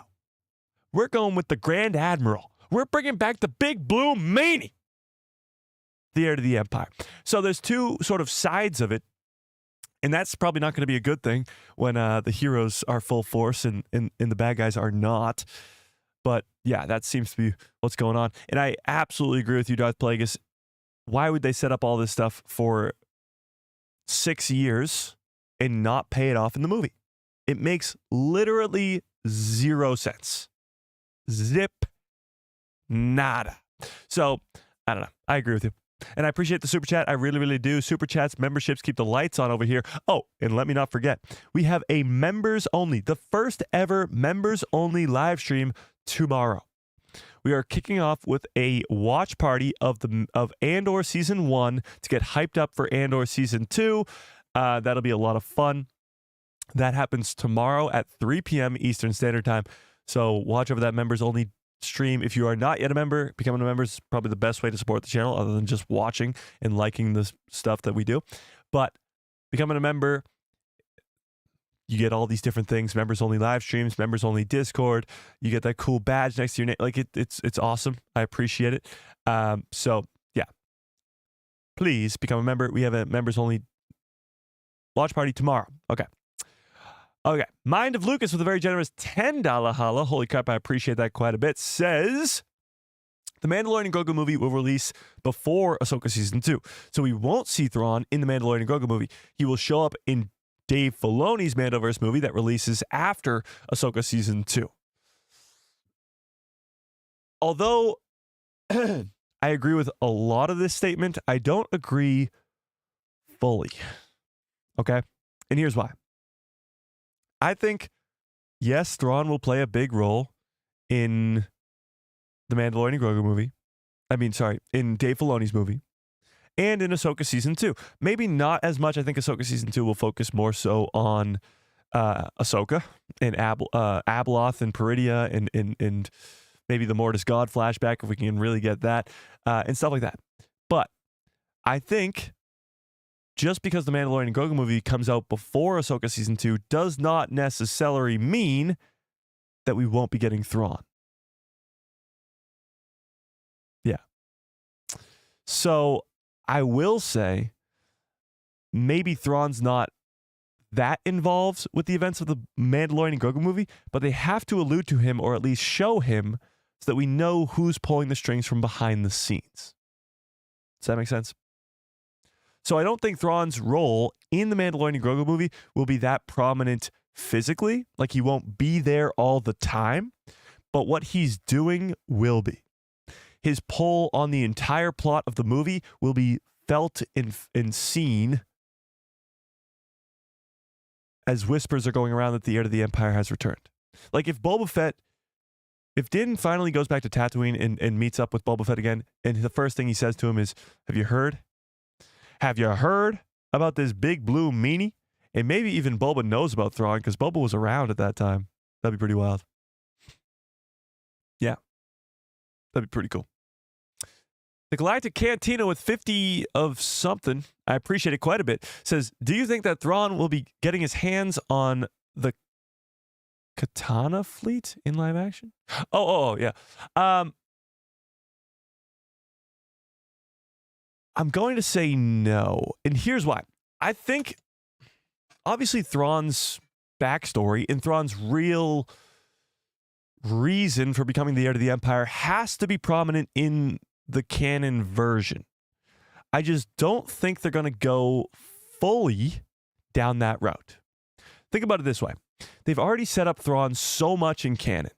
We're going with the Grand Admiral. We're bringing back the big blue meanie, the heir to the Empire. So there's two sort of sides of it, and that's probably not going to be a good thing when the heroes are full force and the bad guys are not. But yeah, that seems to be what's going on. And I absolutely agree with you, Darth Plagueis. Why would they set up all this stuff for 6 years and not pay it off in the movie? It makes literally 0 sense. Zip. Nada. So, I don't know. I agree with you. And I appreciate the super chat. I really, really do. Super chats, memberships keep the lights on over here. Oh, and let me not forget, we have a members only, the first ever members only live stream tomorrow. We are kicking off with a watch party of Andor Season 1 to get hyped up for Andor Season 2. That'll be a lot of fun. That happens tomorrow at 3 p.m. Eastern Standard Time. So watch over that members only stream. If you are not yet a member, becoming a member is probably the best way to support the channel other than just watching and liking the stuff that we do. But becoming a member, you get all these different things, members only live streams, members only Discord. You get that cool badge next to your name. Like it's awesome. I appreciate it. So yeah, please become a member. We have a members only watch party tomorrow. Okay. Mind of Lucas with a very generous $10 holla. Holy crap, I appreciate that quite a bit. Says, the Mandalorian and Grogu movie will release before Ahsoka Season 2. So we won't see Thrawn in the Mandalorian and Grogu movie. He will show up in Dave Filoni's Mandoverse movie that releases after Ahsoka Season 2. Although I agree with a lot of this statement, I don't agree fully. Okay? And here's why. I think, yes, Thrawn will play a big role in the Mandalorian and Grogu movie. In Dave Filoni's movie. And in Ahsoka Season 2. Maybe not as much. I think Ahsoka Season 2 will focus more so on Ahsoka and Abeloth and Peridia and maybe the Mortis God flashback, if we can really get that, and stuff like that. But I think just because the Mandalorian and Grogu movie comes out before Ahsoka Season 2 does not necessarily mean that we won't be getting Thrawn. Yeah. So I will say maybe Thrawn's not that involved with the events of the Mandalorian and Grogu movie, but they have to allude to him or at least show him so that we know who's pulling the strings from behind the scenes. Does that make sense? So I don't think Thrawn's role in the Mandalorian and Grogu movie will be that prominent physically. Like, he won't be there all the time, but what he's doing will be. His pull on the entire plot of the movie will be felt and seen as whispers are going around that the heir to the Empire has returned. Like if Din finally goes back to Tatooine and meets up with Boba Fett again, and the first thing he says to him is, have you heard? Have you heard about this big blue meanie? And maybe even Boba knows about Thrawn because Boba was around at that time. That'd be pretty wild. Yeah. That'd be pretty cool. The Galactic Cantina with 50 of something, I appreciate it quite a bit, says, do you think that Thrawn will be getting his hands on the Katana fleet in live action? Oh, yeah. I'm going to say no. And here's why. I think, obviously, Thrawn's backstory and Thrawn's real reason for becoming the heir to the Empire has to be prominent in the canon version. I just don't think they're going to go fully down that route. Think about it this way. They've already set up Thrawn so much in canon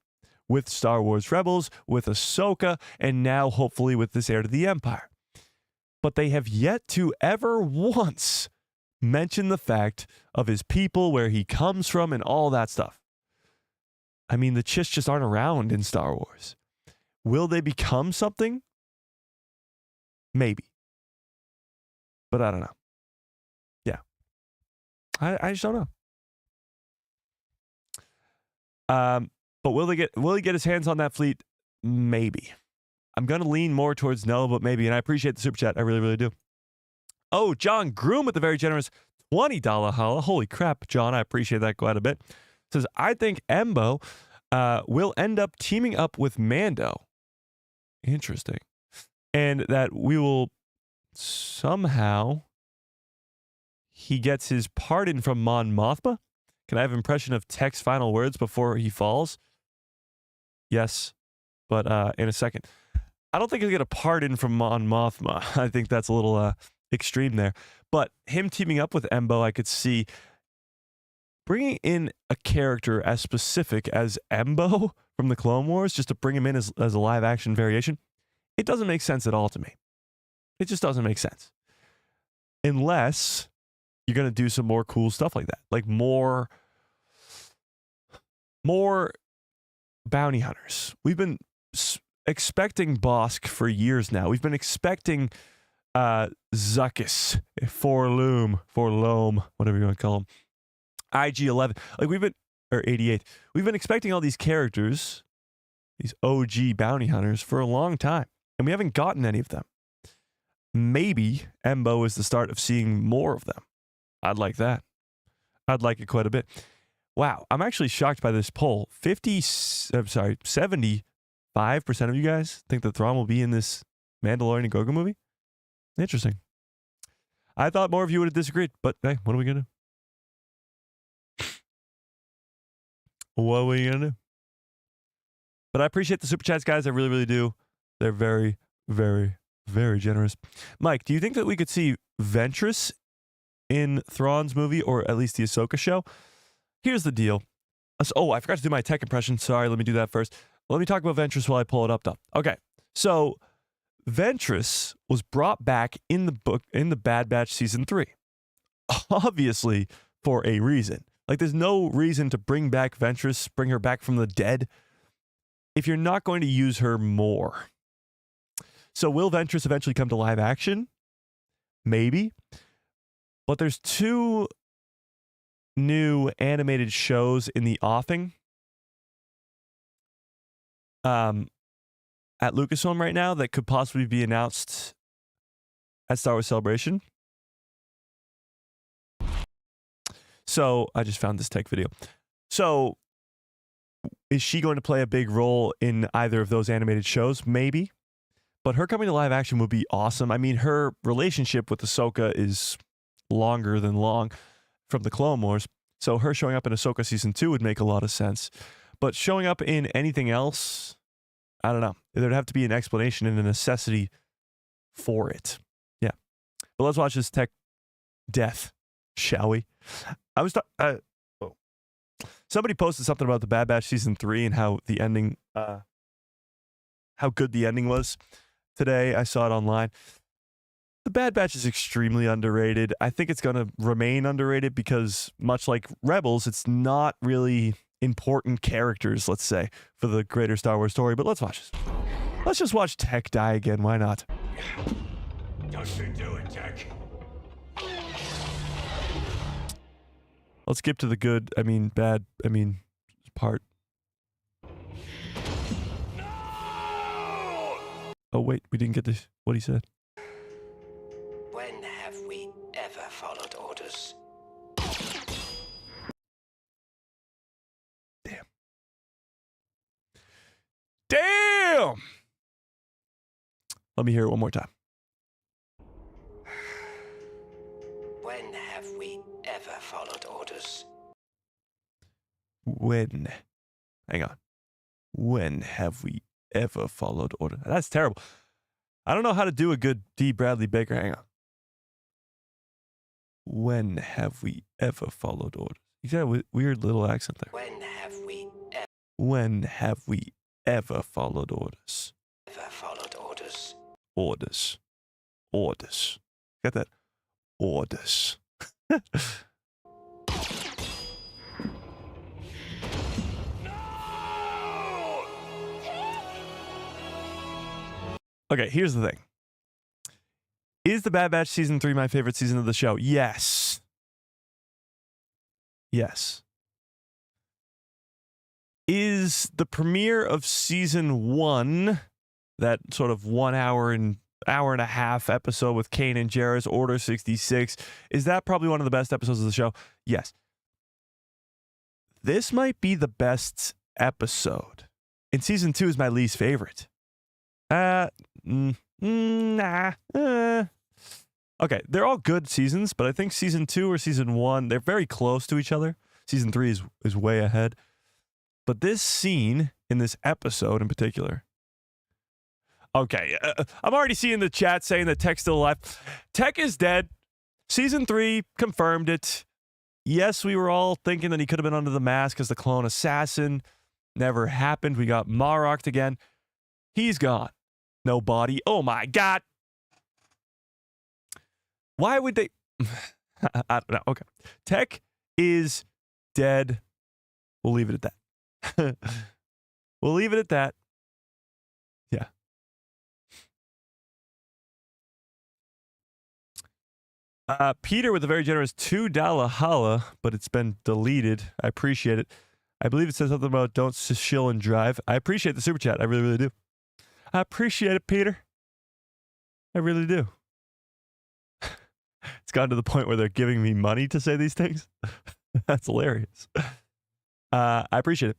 with Star Wars Rebels, with Ahsoka, and now hopefully with this heir to the Empire. But they have yet to ever once mention the fact of his people, where he comes from, and all that stuff. I mean, the Chiss just aren't around in Star Wars. Will they become something? Maybe. But I don't know. Yeah. I just don't know. But will he get his hands on that fleet? Maybe. I'm going to lean more towards no, but maybe. And I appreciate the super chat. I really, really do. Oh, John Groom with the very generous $20 holla. Holy crap, John. I appreciate that quite a bit. Says, I think Embo will end up teaming up with Mando. Interesting. And that we will somehow, he gets his pardon from Mon Mothma. Can I have an impression of Tech's final words before he falls? Yes, but in a second. I don't think he'll get a pardon from Mon Mothma. I think that's a little extreme there. But him teaming up with Embo, I could see bringing in a character as specific as Embo from the Clone Wars, just to bring him in as a live-action variation. It doesn't make sense at all to me. It just doesn't make sense. Unless you're going to do some more cool stuff like that. Like more bounty hunters. We've been expecting Bosk for years now. We've been expecting Zuckuss, Forloom, whatever you want to call him. IG-11. Like we've been, or 88. We've been expecting all these characters, these OG bounty hunters, for a long time. And we haven't gotten any of them. Maybe Embo is the start of seeing more of them. I'd like that. I'd like it quite a bit. Wow, I'm actually shocked by this poll. 75% of you guys think that Thrawn will be in this Mandalorian and Grogu movie? Interesting. I thought more of you would have disagreed, but hey, what are we going to do? What are we going to do? But I appreciate the super chats, guys. I really, really do. They're very, very, very generous. Mike, do you think that we could see Ventress in Thrawn's movie, or at least the Ahsoka show? Here's the deal. Oh, I forgot to do my tech impression. Sorry, let me do that first. Let me talk about Ventress while I pull it up, though. Okay, so Ventress was brought back in the Bad Batch Season 3. Obviously, for a reason. Like, there's no reason to bring back Ventress, bring her back from the dead, if you're not going to use her more. So will Ventress eventually come to live action? Maybe. But there's 2 new animated shows in the offing at Lucasfilm right now that could possibly be announced at Star Wars Celebration. So I just found this tech video. So is she going to play a big role in either of those animated shows? Maybe. But her coming to live action would be awesome. I mean, her relationship with Ahsoka is longer than long from the Clone Wars. So her showing up in Ahsoka Season 2 would make a lot of sense. But showing up in anything else, I don't know. There'd have to be an explanation and a necessity for it. Yeah. But let's watch this tech death, shall we? Somebody posted something about the Bad Batch Season 3 and how the ending, how good the ending was today. I saw it online. The Bad Batch is extremely underrated. I think it's going to remain underrated because, much like Rebels, it's not really important characters, let's say, for the greater Star Wars story. But let's watch this. Let's just watch Tech die again. Why not? Don't you do it, Tech. Let's skip to the good, bad, part. Oh, wait, we didn't get this. What he said. When have we ever followed orders? Damn! Let me hear it one more time. When have we ever followed orders? When? Hang on. When have we ever followed orders? That's terrible. I don't know how to do a good D. Bradley Baker. Hang on. When have we ever followed orders? You got a weird little accent there. When have we ever When have we ever followed orders? followed orders? Orders. Orders. Got that? Orders. Okay, here's the thing. Is The Bad Batch Season 3 my favorite season of the show? Yes. Yes. Is the premiere of Season 1, that sort of 1 hour and a half episode with Kane and Jarrus, Order 66, is that probably one of the best episodes of the show? Yes. This might be the best episode. And Season 2 is my least favorite. Nah. Okay, they're all good seasons, but I think Season 2 or Season 1, they're very close to each other. Season 3 is way ahead. But this scene in this episode in particular. Okay, I'm already seeing the chat saying that Tech's still alive. Tech is dead. Season 3 confirmed it. Yes, we were all thinking that he could have been under the mask as the clone assassin. Never happened. We got Marrocked again. He's gone. No body. Oh my God. Why would they? I don't know. Okay. Tech is dead. We'll leave it at that. We'll leave it at that. Yeah. Peter with a very generous $2 holla, but it's been deleted. I appreciate it. I believe it says something about don't shill and drive. I appreciate the super chat. I really, really do. I appreciate it, Peter. I really do. It's gotten to the point where they're giving me money to say these things. That's hilarious. I appreciate it.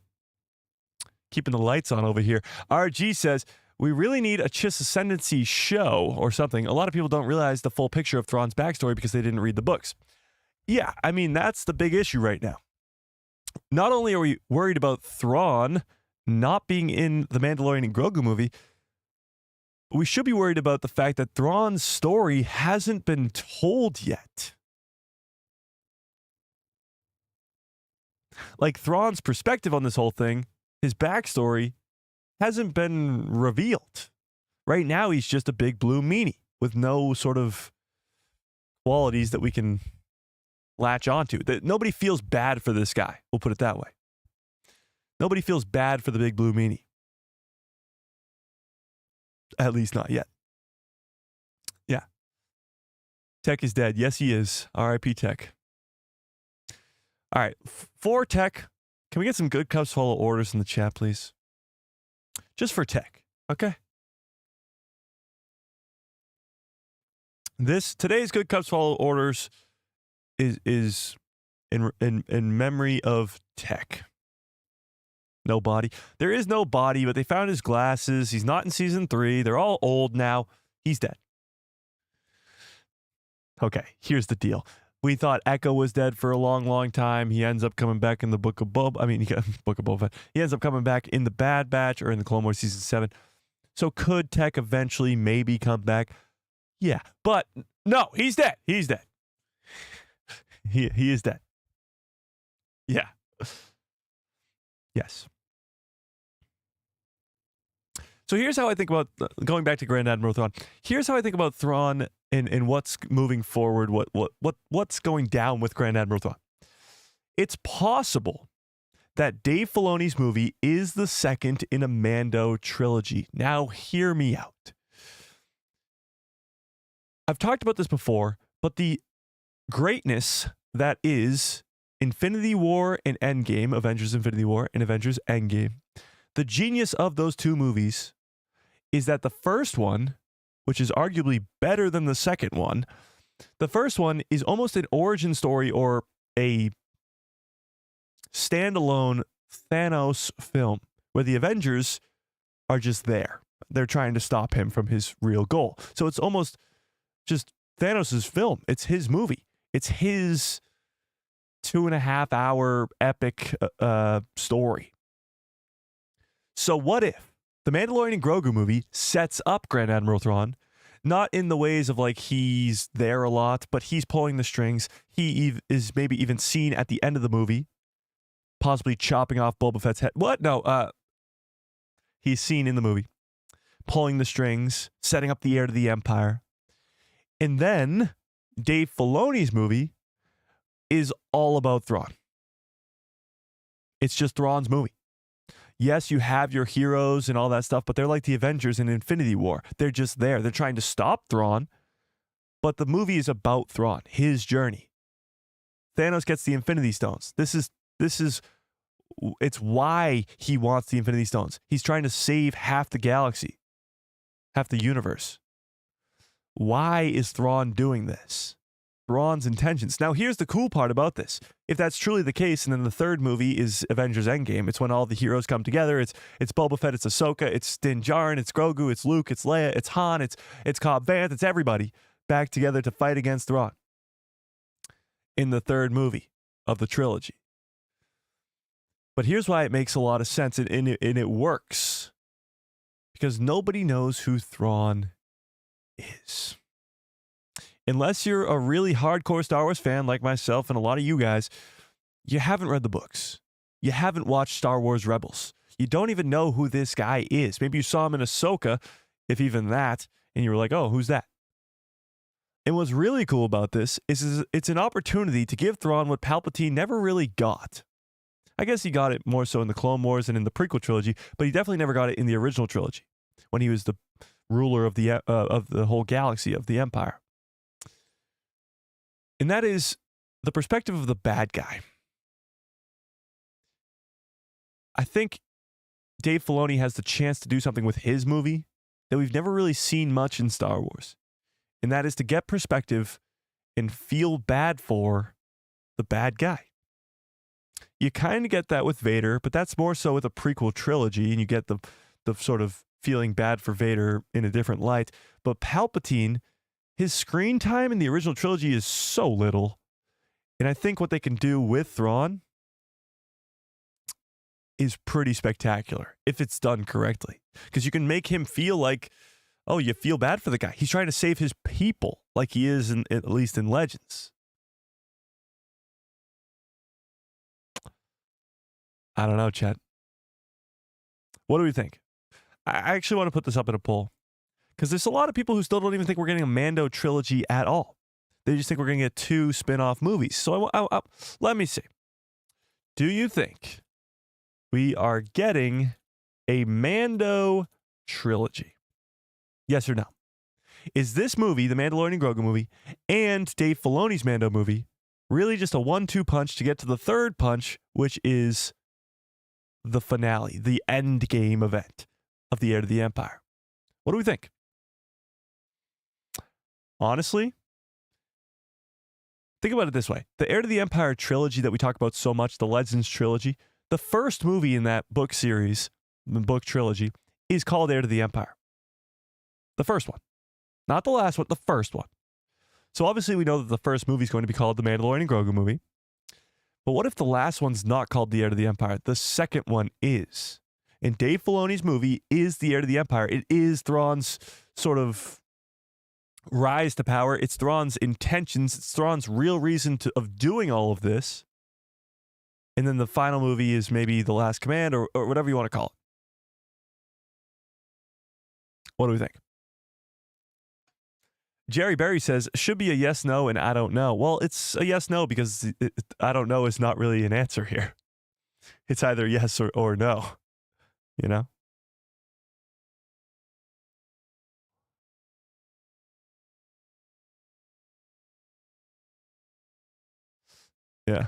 Keeping the lights on over here. RG says, we really need a Chiss Ascendancy show or something. A lot of people don't realize the full picture of Thrawn's backstory because they didn't read the books. Yeah, I mean, that's the big issue right now. Not only are we worried about Thrawn not being in the Mandalorian and Grogu movie, we should be worried about the fact that Thrawn's story hasn't been told yet. Like, Thrawn's perspective on this whole thing, his backstory, hasn't been revealed. Right now, he's just a big blue meanie with no sort of qualities that we can latch onto. That nobody feels bad for this guy. We'll put it that way. Nobody feels bad for the big blue meanie. At least not yet. Yeah. Tech is dead. Yes, he is. R.I.P. Tech. All right. For Tech, can we get some good cups full of orders in the chat, please? Just for Tech. Okay? Today's good cups full of orders is in memory of Tech. No body. There is no body, but they found his glasses. He's not in season 3. They're all old now. He's dead. Okay, here's the deal. We thought Echo was dead for a long, long time. He ends up coming back in the Book of Boba. Book of Boba Fett. He ends up coming back in the Bad Batch or in the Clone Wars season 7. So could Tech eventually maybe come back? Yeah, but no, he's dead. He's dead. He is dead. Yeah. Yes. So here's how I think about, going back to Grand Admiral Thrawn, here's how I think about Thrawn in what's moving forward, what's going down with Grand Admiral Thrawn. It's possible that Dave Filoni's movie is the second in a Mando trilogy. Now, hear me out. I've talked about this before, but the greatness that is Infinity War and Endgame, Avengers Infinity War and Avengers Endgame, the genius of those two movies is that the first one, which is arguably better than the second one, the first one is almost an origin story or a standalone Thanos film where the Avengers are just there. They're trying to stop him from his real goal. So it's almost just Thanos' film. It's his movie. It's his 2.5-hour epic story. So what if the Mandalorian and Grogu movie sets up Grand Admiral Thrawn, not in the ways of like he's there a lot, but he's pulling the strings. He is maybe even seen at the end of the movie, possibly chopping off Boba Fett's head. What? No. He's seen in the movie, pulling the strings, setting up the heir to the Empire. And then Dave Filoni's movie is all about Thrawn. It's just Thrawn's movie. Yes, you have your heroes and all that stuff, but they're like the Avengers in Infinity War. They're just there. They're trying to stop Thrawn, but the movie is about Thrawn, his journey. Thanos gets the Infinity Stones. It's why he wants the Infinity Stones. He's trying to save half the galaxy, half the universe. Why is Thrawn doing this? Thrawn's intentions. Now, here's the cool part about this. If that's truly the case, and then the third movie is Avengers Endgame, it's when all the heroes come together. It's Boba Fett, it's Ahsoka, it's Din Djarin, it's Grogu, it's Luke, it's Leia, it's Han, it's Cobb Vanth, it's everybody back together to fight against Thrawn in the third movie of the trilogy. But here's why it makes a lot of sense, and it works. Because nobody knows who Thrawn is. Unless you're a really hardcore Star Wars fan like myself and a lot of you guys, you haven't read the books. You haven't watched Star Wars Rebels. You don't even know who this guy is. Maybe you saw him in Ahsoka, if even that, and you were like, oh, who's that? And what's really cool about this is it's an opportunity to give Thrawn what Palpatine never really got. I guess he got it more so in the Clone Wars and in the prequel trilogy, but he definitely never got it in the original trilogy when he was the ruler of the whole galaxy, of the Empire. And that is the perspective of the bad guy. I think Dave Filoni has the chance to do something with his movie that we've never really seen much in Star Wars. And that is to get perspective and feel bad for the bad guy. You kind of get that with Vader, but that's more so with a prequel trilogy, and you get the sort of feeling bad for Vader in a different light. But Palpatine, his screen time in the original trilogy is so little. And I think what they can do with Thrawn is pretty spectacular if it's done correctly. Because you can make him feel like, oh, you feel bad for the guy. He's trying to save his people like he is, at least in Legends. I don't know, Chet. What do we think? I actually want to put this up in a poll. Because there's a lot of people who still don't even think we're getting a Mando trilogy at all. They just think we're going to get 2 spin-off movies. So let me see. Do you think we are getting a Mando trilogy? Yes or no? Is this movie, the Mandalorian and Grogu movie, and Dave Filoni's Mando movie, really just a 1-2 punch to get to the third punch, which is the finale, the end game event of the Heir to the Empire? What do we think? Honestly, think about it this way. The Heir to the Empire trilogy that we talk about so much, the Legends trilogy, the first movie in that book series, the book trilogy, is called Heir to the Empire. The first one. Not the last one, the first one. So obviously we know that the first movie is going to be called the Mandalorian and Grogu movie. But what if the last one's not called the Heir to the Empire? The second one is. And Dave Filoni's movie is the Heir to the Empire. It is Thrawn's sort of rise to power. It's Thrawn's intentions. It's Thrawn's real reason of doing all of this. And then the final movie is maybe The Last Command or whatever you want to call it. What do we think? Jerry Berry says, should be a yes, no, and I don't know. Well, it's a yes, no, because I don't know is not really an answer here. It's either yes or no, you know? Yeah.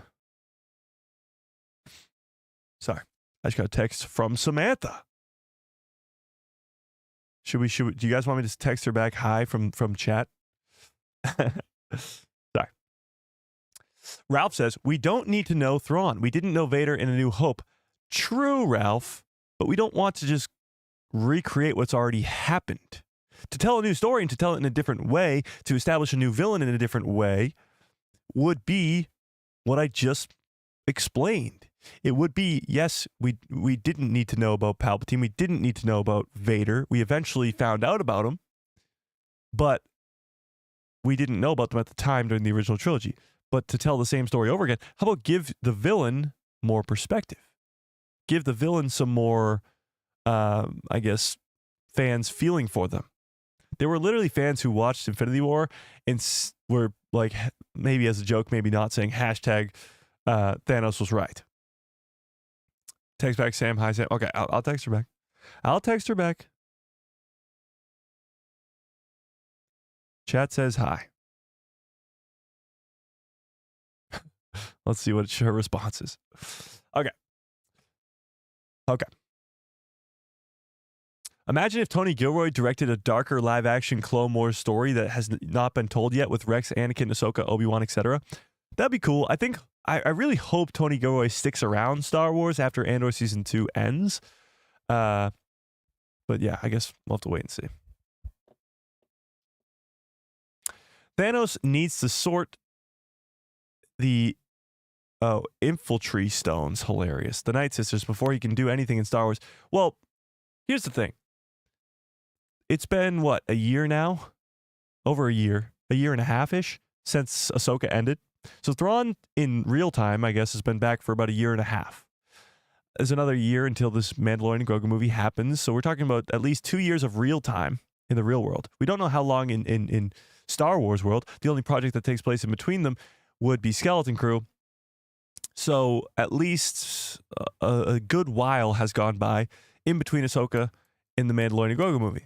Sorry. I just got a text from Samantha. Should we, do you guys want me to text her back hi from chat? Sorry. Ralph says, we don't need to know Thrawn. We didn't know Vader in A New Hope. True, Ralph, but we don't want to just recreate what's already happened. To tell a new story and to tell it in a different way, to establish a new villain in a different way, would be what I just explained. It would be, yes, we didn't need to know about Palpatine. We didn't need to know about Vader. We eventually found out about him, but we didn't know about them at the time during the original trilogy. But to tell the same story over again, how about give the villain more perspective? Give the villain some more, I guess, fans feeling for them. There were literally fans who watched Infinity War and were like, maybe as a joke, maybe not, saying hashtag Thanos was right. Text back, Sam. Hi, Sam. Okay, I'll text her back. I'll text her back. Chat says hi. Let's see what her response is. Okay. Imagine if Tony Gilroy directed a darker live-action Clone Wars story that has not been told yet with Rex, Anakin, Ahsoka, Obi-Wan, etc. That'd be cool. I think I really hope Tony Gilroy sticks around Star Wars after Andor Season 2 ends. But yeah, I guess we'll have to wait and see. Thanos needs to sort the infiltree stones. Hilarious. The Night Sisters before he can do anything in Star Wars. Well, here's the thing. It's been, what, a year now? Over a year and a half-ish since Ahsoka ended. So Thrawn, in real time, I guess, has been back for about a year and a half. There's another year until this Mandalorian and Grogu movie happens. So we're talking about at least 2 years of real time in the real world. We don't know how long in Star Wars world. The only project that takes place in between them would be Skeleton Crew. So at least a good while has gone by in between Ahsoka and the Mandalorian and Grogu movie.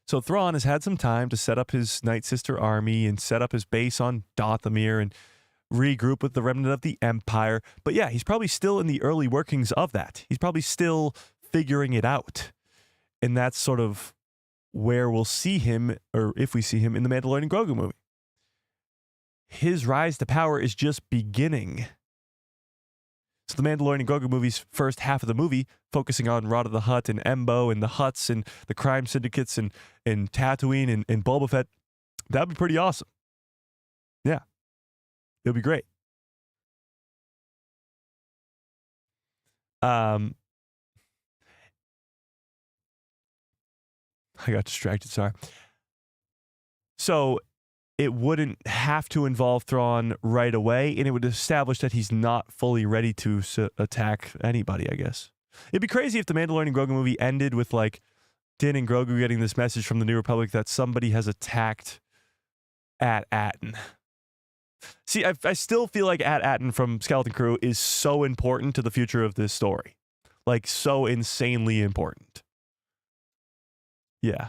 So Thrawn has had some time to set up his Night Sister army and set up his base on Dathomir and regroup with the remnant of the Empire. But yeah, he's probably still in the early workings of that. He's probably still figuring it out. And that's sort of where we'll see him, or if we see him, in the Mandalorian and Grogu movie. His rise to power is just beginning. So the Mandalorian and Grogu movie's first half of the movie, focusing on Rada the Hutt and Embo and the Hutts and the crime syndicates and Tatooine and Boba Fett, that'd be pretty awesome. Yeah. It'll be great. I got distracted, sorry. So it wouldn't have to involve Thrawn right away, and it would establish that he's not fully ready to attack anybody, I guess. It'd be crazy if the Mandalorian and Grogu movie ended with, like, Din and Grogu getting this message from the New Republic that somebody has attacked At-Atten. See, I still feel like At-Atten from Skeleton Crew is so important to the future of this story. Like, so insanely important. Yeah.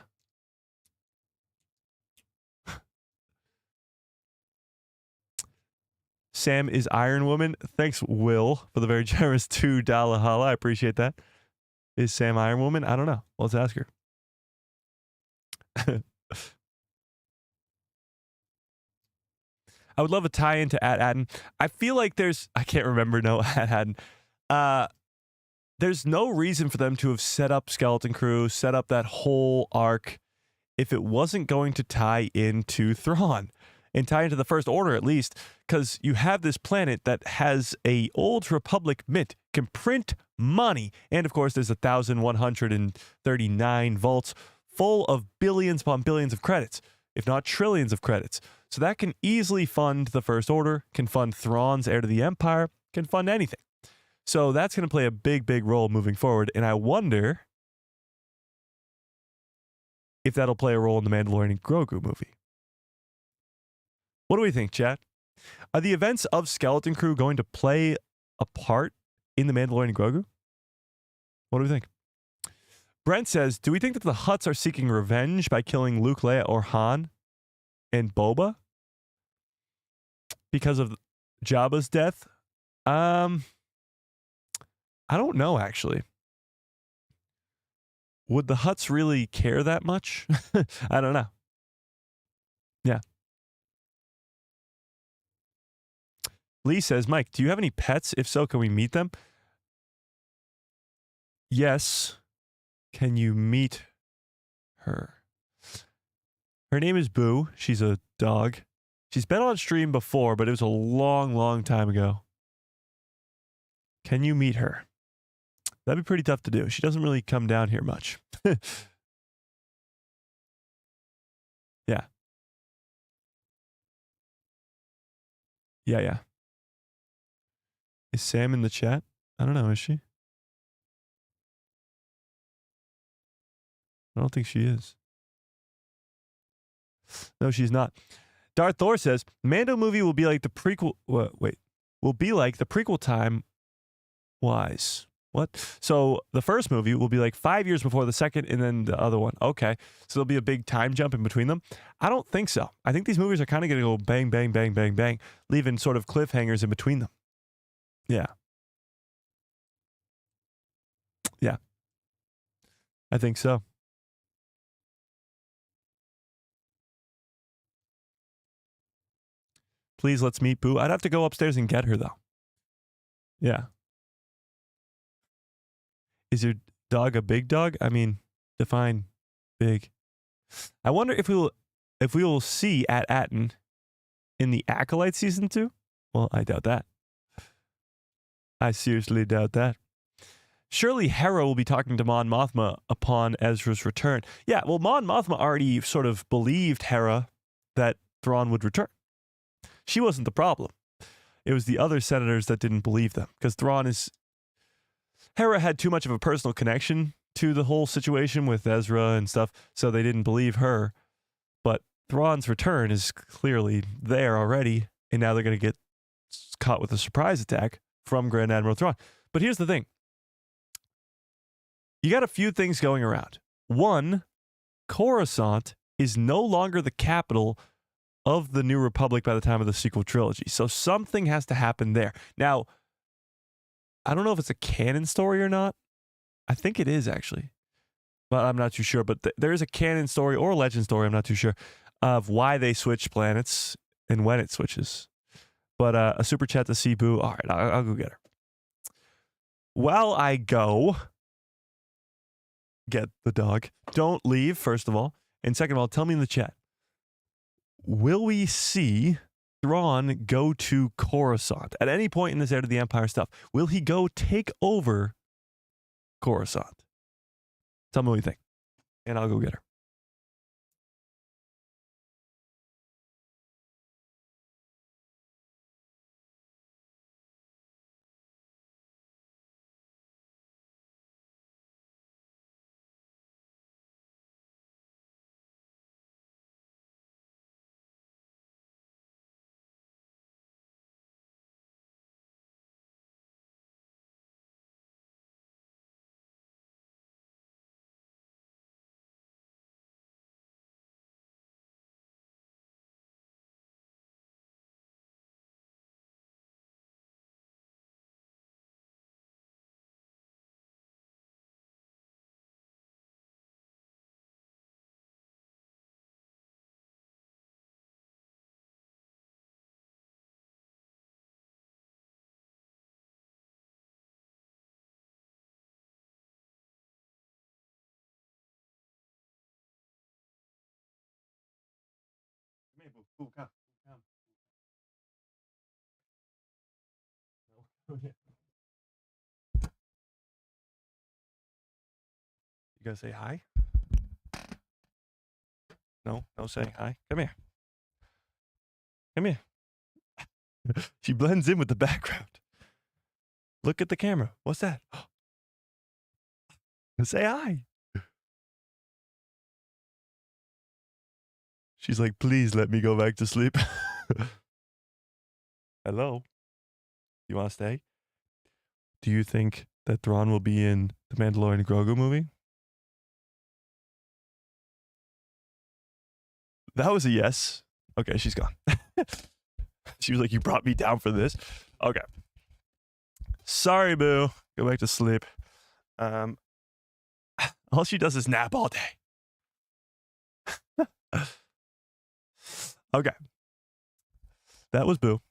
Sam is Iron Woman. Thanks, Will, for the very generous $2 holla. I appreciate that. Is Sam Iron Woman? I don't know. Let's ask her. I would love a tie-in to At-Atten. I feel like I can't remember, no, At-Atten. There's no reason for them to have set up Skeleton Crew, set up that whole arc, if it wasn't going to tie into Thrawn. And tie into the First Order, at least, because you have this planet that has a old Republic mint, can print money, and of course there's 1,139 vaults full of billions upon billions of credits, if not trillions of credits. So that can easily fund the First Order, can fund Thrawn's heir to the Empire, can fund anything. So that's going to play a big, big role moving forward, and I wonder if that'll play a role in the Mandalorian and Grogu movie. What do we think, chat? Are the events of Skeleton Crew going to play a part in the Mandalorian and Grogu? What do we think? Brent says, do we think that the Hutts are seeking revenge by killing Luke, Leia, or Han and Boba because of Jabba's death? I don't know, actually. Would the Hutts really care that much? I don't know. Yeah. Lee says, Mike, do you have any pets? If so, can we meet them? Yes. Can you meet her? Her name is Boo. She's a dog. She's been on stream before, but it was a long, long time ago. Can you meet her? That'd be pretty tough to do. She doesn't really come down here much. Yeah. Yeah. Is Sam in the chat? I don't know. Is she? I don't think she is. No, she's not. Darth Thor says, Mando movie will be like the prequel. Will be like the prequel time wise. What? So the first movie will be like 5 years before the second and then the other one. Okay. So there'll be a big time jump in between them. I don't think so. I think these movies are kind of going to go bang, bang, bang, bang, bang, leaving sort of cliffhangers in between them. Yeah. Yeah. I think so. Please, let's meet Boo. I'd have to go upstairs and get her, though. Yeah. Is your dog a big dog? I mean, define big. I wonder if we will see Atten in the Acolyte season 2. Well, I doubt that. I seriously doubt that. Surely Hera will be talking to Mon Mothma upon Ezra's return. Yeah, well, Mon Mothma already sort of believed Hera that Thrawn would return. She wasn't the problem. It was the other senators that didn't believe them, because Hera had too much of a personal connection to the whole situation with Ezra and stuff, so they didn't believe her. But Thrawn's return is clearly there already, and now they're going to get caught with a surprise attack from Grand Admiral Thrawn. But here's the thing. You got a few things going around. One, Coruscant is no longer the capital of the New Republic by the time of the sequel trilogy. So something has to happen there. Now, I don't know if it's a canon story or not. I think it is, actually. But I'm not too sure. But there is a canon story or a legend story, I'm not too sure, of why they switch planets and when it switches. But a super chat to see Boo. All right, I'll go get her. While I go get the dog, don't leave, first of all. And second of all, tell me in the chat. Will we see Thrawn go to Coruscant at any point in this Heir to the Empire stuff? Will he go take over Coruscant? Tell me what you think, and I'll go get her. Come. You gotta say hi? No saying hi. Come here. Come here. She blends in with the background. Look at the camera. What's that? Say hi. She's like, please let me go back to sleep. Hello? You want to stay? Do you think that Thrawn will be in the Mandalorian and Grogu movie? That was a yes. Okay, she's gone. She was like, you brought me down for this. Okay. Sorry, boo. Go back to sleep. All she does is nap all day. Okay. That was boo.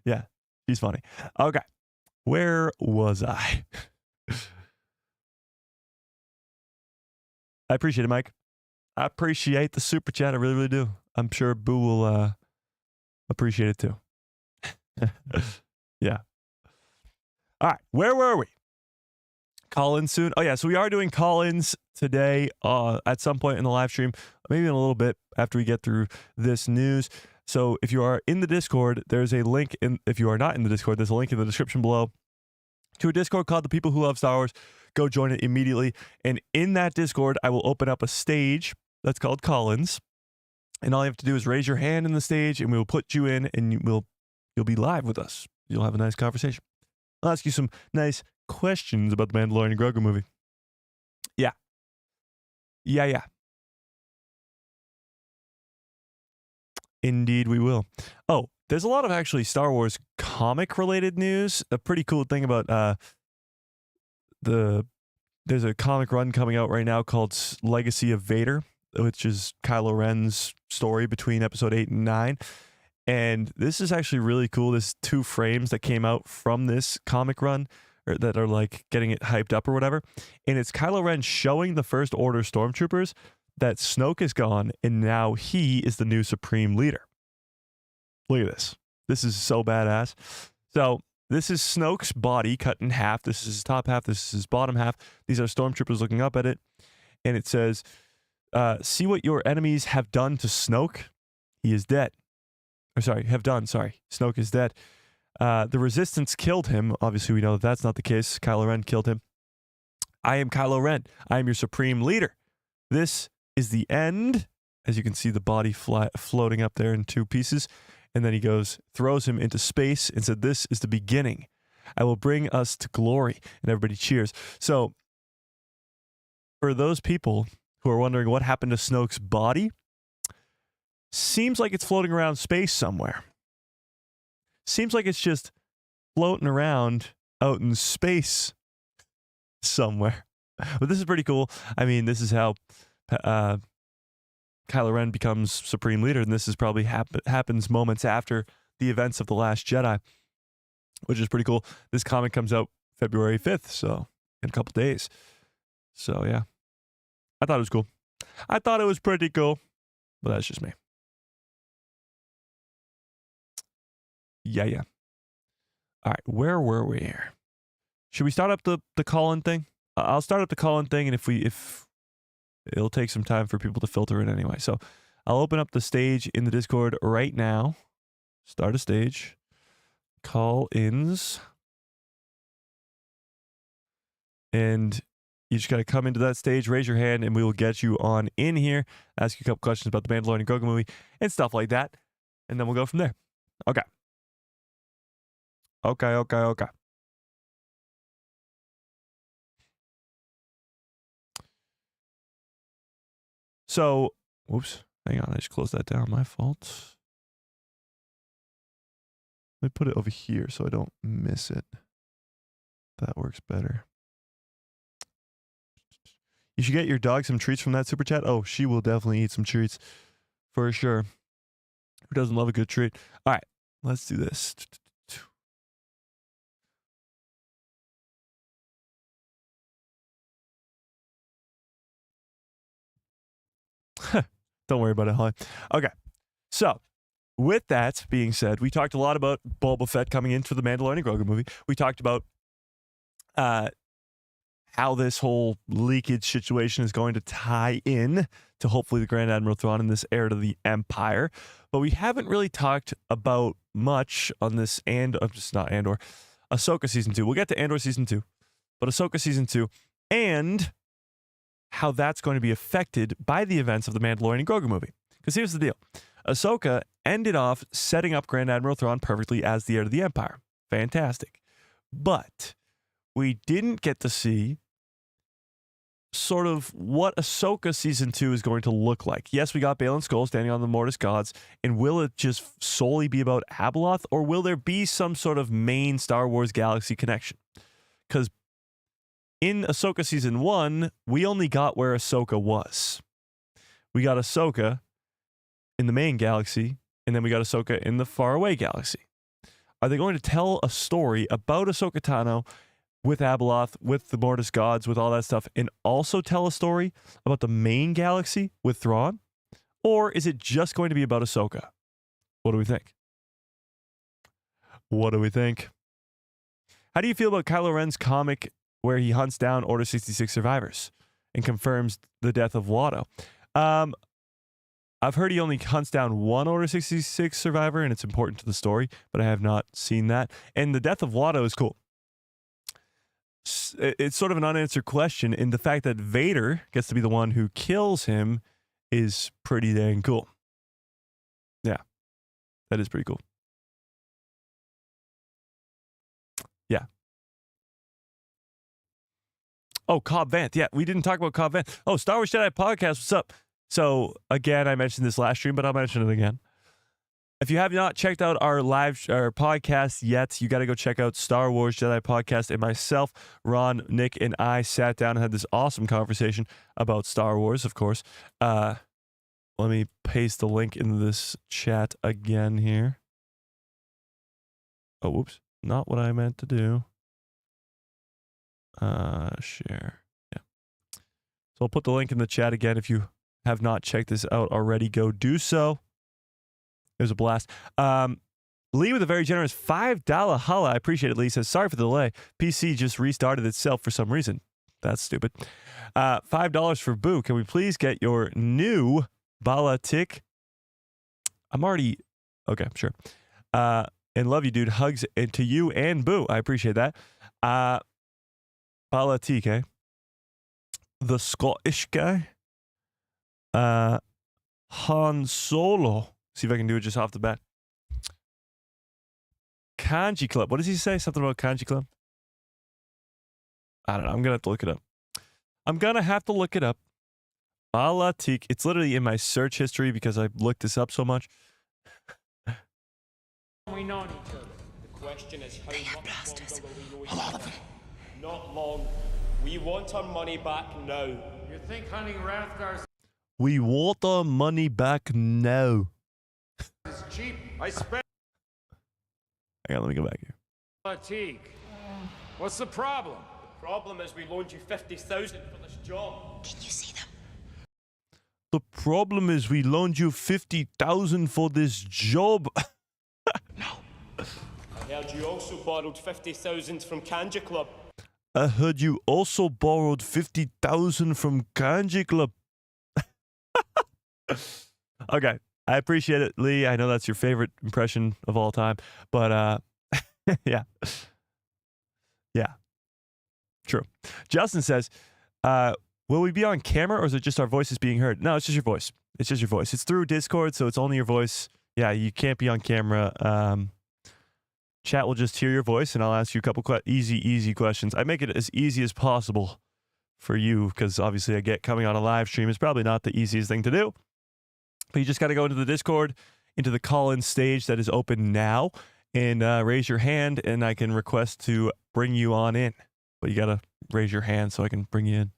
Yeah, she's funny. Okay. Where was I? I appreciate it, Mike. I appreciate the super chat. I really, really do. I'm sure Boo will appreciate it too. Yeah. All right. Where were we? Call-ins soon. Oh, yeah. So we are doing call-ins today at some point in the live stream, maybe in a little bit after we get through this news. So if you are in the Discord, there's a link if you are not in the Discord, there's a link in the description below to a Discord called The People Who Love Star Wars. Go join it immediately. And in that Discord, I will open up a stage that's called Call-ins. And all you have to do is raise your hand in the stage and we will put you in and you'll be live with us. You'll have a nice conversation. I'll ask you some nice questions about the Mandalorian and Grogu movie. Yeah. Yeah. Indeed, we will. Oh, there's a lot of actually Star Wars comic related news. A pretty cool thing about there's a comic run coming out right now called Legacy of Vader, which is Kylo Ren's story between episode 8 and 9. And this is actually really cool. There's 2 frames that came out from this comic run or that are like getting it hyped up or whatever. And it's Kylo Ren showing the First Order stormtroopers that Snoke is gone and now he is the new supreme leader. Look at this. This is so badass. So this is Snoke's body cut in half. This is his top half. This is his bottom half. These are stormtroopers looking up at it. And it says, see what your enemies have done to Snoke. He is dead. Snoke is dead. The Resistance killed him. Obviously, we know that that's not the case. Kylo Ren killed him. I am Kylo Ren. I am your supreme leader. This is the end. As you can see, the body floating up there in 2 pieces. And then he throws him into space and said, this is the beginning. I will bring us to glory. And everybody cheers. So for those people who are wondering what happened to Snoke's body, seems like it's floating around space somewhere. Seems like it's just floating around out in space somewhere. But this is pretty cool. I mean, this is how Kylo Ren becomes Supreme Leader, and this is probably happens moments after the events of The Last Jedi, which is pretty cool. This comic comes out February 5th, so in a couple days. So, yeah. I thought it was cool. I thought it was pretty cool, but that's just me. Yeah. All right, where were we here? Should we start up the call-in thing? I'll start up the call-in thing, and if it'll take some time for people to filter in anyway. So I'll open up the stage in the Discord right now. Start a stage. Call-ins. And you just got to come into that stage, raise your hand, and we will get you on in here, ask you a couple questions about the Mandalorian and Grogu movie and stuff like that. And then we'll go from there. Okay. So, whoops, hang on, I just closed that down, my fault. Let me put it over here so I don't miss it. That works better. You should get your dog some treats from that super chat. Oh, she will definitely eat some treats for sure. Who doesn't love a good treat? All right, let's do this. Don't worry about it, Holly. Okay, so with that being said, we talked a lot about Boba Fett coming in for the Mandalorian and Grogu movie. We talked about how this whole leakage situation is going to tie in to hopefully the Grand Admiral Thrawn and this heir to the Empire. But we haven't really talked about much on this Ahsoka Season 2. We'll get to Andor Season 2, but Ahsoka Season 2 and how that's going to be affected by the events of the Mandalorian and Grogu movie. Because here's the deal. Ahsoka ended off setting up Grand Admiral Thrawn perfectly as the heir to the Empire. Fantastic. But we didn't get to see sort of what Ahsoka Season 2 is going to look like. Yes, we got Baylan Skoll standing on the Mortis Gods, and will it just solely be about Abeloth, or will there be some sort of main Star Wars galaxy connection? Because in Ahsoka Season 1, we only got where Ahsoka was. We got Ahsoka in the main galaxy, and then we got Ahsoka in the faraway galaxy. Are they going to tell a story about Ahsoka Tano with Abeloth, with the Mortis Gods, with all that stuff, and also tell a story about the main galaxy with Thrawn? Or is it just going to be about Ahsoka? What do we think? What do we think? How do you feel about Kylo Ren's comic where he hunts down Order 66 survivors and confirms the death of Watto? I've heard he only hunts down one Order 66 survivor, and it's important to the story, but I have not seen that. And the death of Watto is cool. It's sort of an unanswered question, and the fact that Vader gets to be the one who kills him is pretty dang cool. Yeah, that is pretty cool. Yeah. Oh, Cobb Vanth. Yeah, we didn't talk about Cobb Vanth. Oh, Star Wars Jedi Podcast, what's up? So, again, I mentioned this last stream, but I'll mention it again. If you have not checked out our podcast yet, you got to go check out Star Wars Jedi Podcast. And myself, Ron, Nick, and I sat down and had this awesome conversation about Star Wars, of course. Let me paste the link in this chat again here. Oh, whoops. Not what I meant to do. Share. Yeah. So I'll put the link in the chat again. If you have not checked this out already, go do so. It was a blast. Lee with a very generous $5 holla. I appreciate it, Lee. Says, sorry for the delay. PC just restarted itself for some reason. That's stupid. $5 for Boo. Can we please get your new Bala tick? I'm already... Okay, sure. And love you, dude. Hugs to you and Boo. I appreciate that. Bala tick, eh? The Scottish guy. Han Solo. See if I can do it just off the bat. Kanji Club. What does he say? Something about Kanji Club? I don't know. I'm going to have to look it up. Balatik. It's literally in my search history because I looked this up so much. We know each other. The question is how much longer will we know each other? Not long. We want our money back now. You think hunting Rathgar's We want our money back now. is cheap? I spent Hang on, let me go back here. fatigue. What's the problem? The problem is we loaned you 50,000 for this job. Can you see them? The problem is we loaned you 50,000 for this job. No. I heard you also borrowed 50,000 from Kanja Club. I heard you also borrowed 50,000 from Kanji Club. Okay, I appreciate it, Lee. I know that's your favorite impression of all time, but yeah. Yeah. True. Justin says, will we be on camera or is it just our voices being heard? No, it's just your voice. It's just your voice. It's through Discord, so it's only your voice. Yeah, you can't be on camera. Chat will just hear your voice, and I'll ask you a couple easy questions. I make it as easy as possible for you, because obviously I get coming on a live stream is probably not the easiest thing to do. But you just got to go into the Discord, into the call-in stage that is open now, and raise your hand, and I can request to bring you on in. But you got to raise your hand so I can bring you in.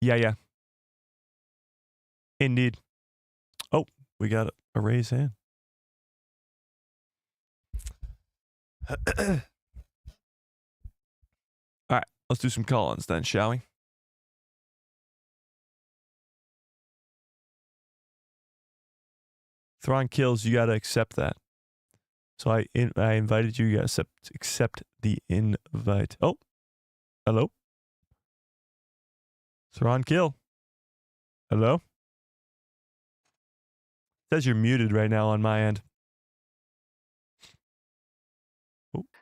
Yeah. Indeed. Oh, we got a raised hand. All right, let's do some call-ins then, shall we? Thrawn kills, you got to accept that. So I invited you, you got to accept the invite. Oh, hello? Thrawn kill. Hello? It says you're muted right now on my end.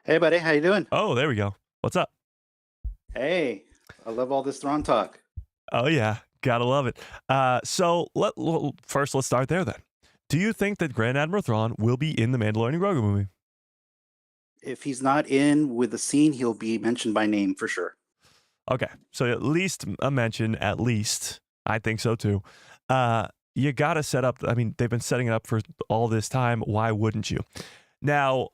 Hey, buddy, how you doing? Oh, there we go. What's up? Hey, I love all this Thrawn talk. Oh, yeah. Gotta love it. So first, let's start there then. Do you think that Grand Admiral Thrawn will be in the Mandalorian and Grogu movie? If he's not in with the scene, he'll be mentioned by name for sure. Okay, so at least a mention, at least. I think so too. You got to set up, I mean, they've been setting it up for all this time. Why wouldn't you? Now,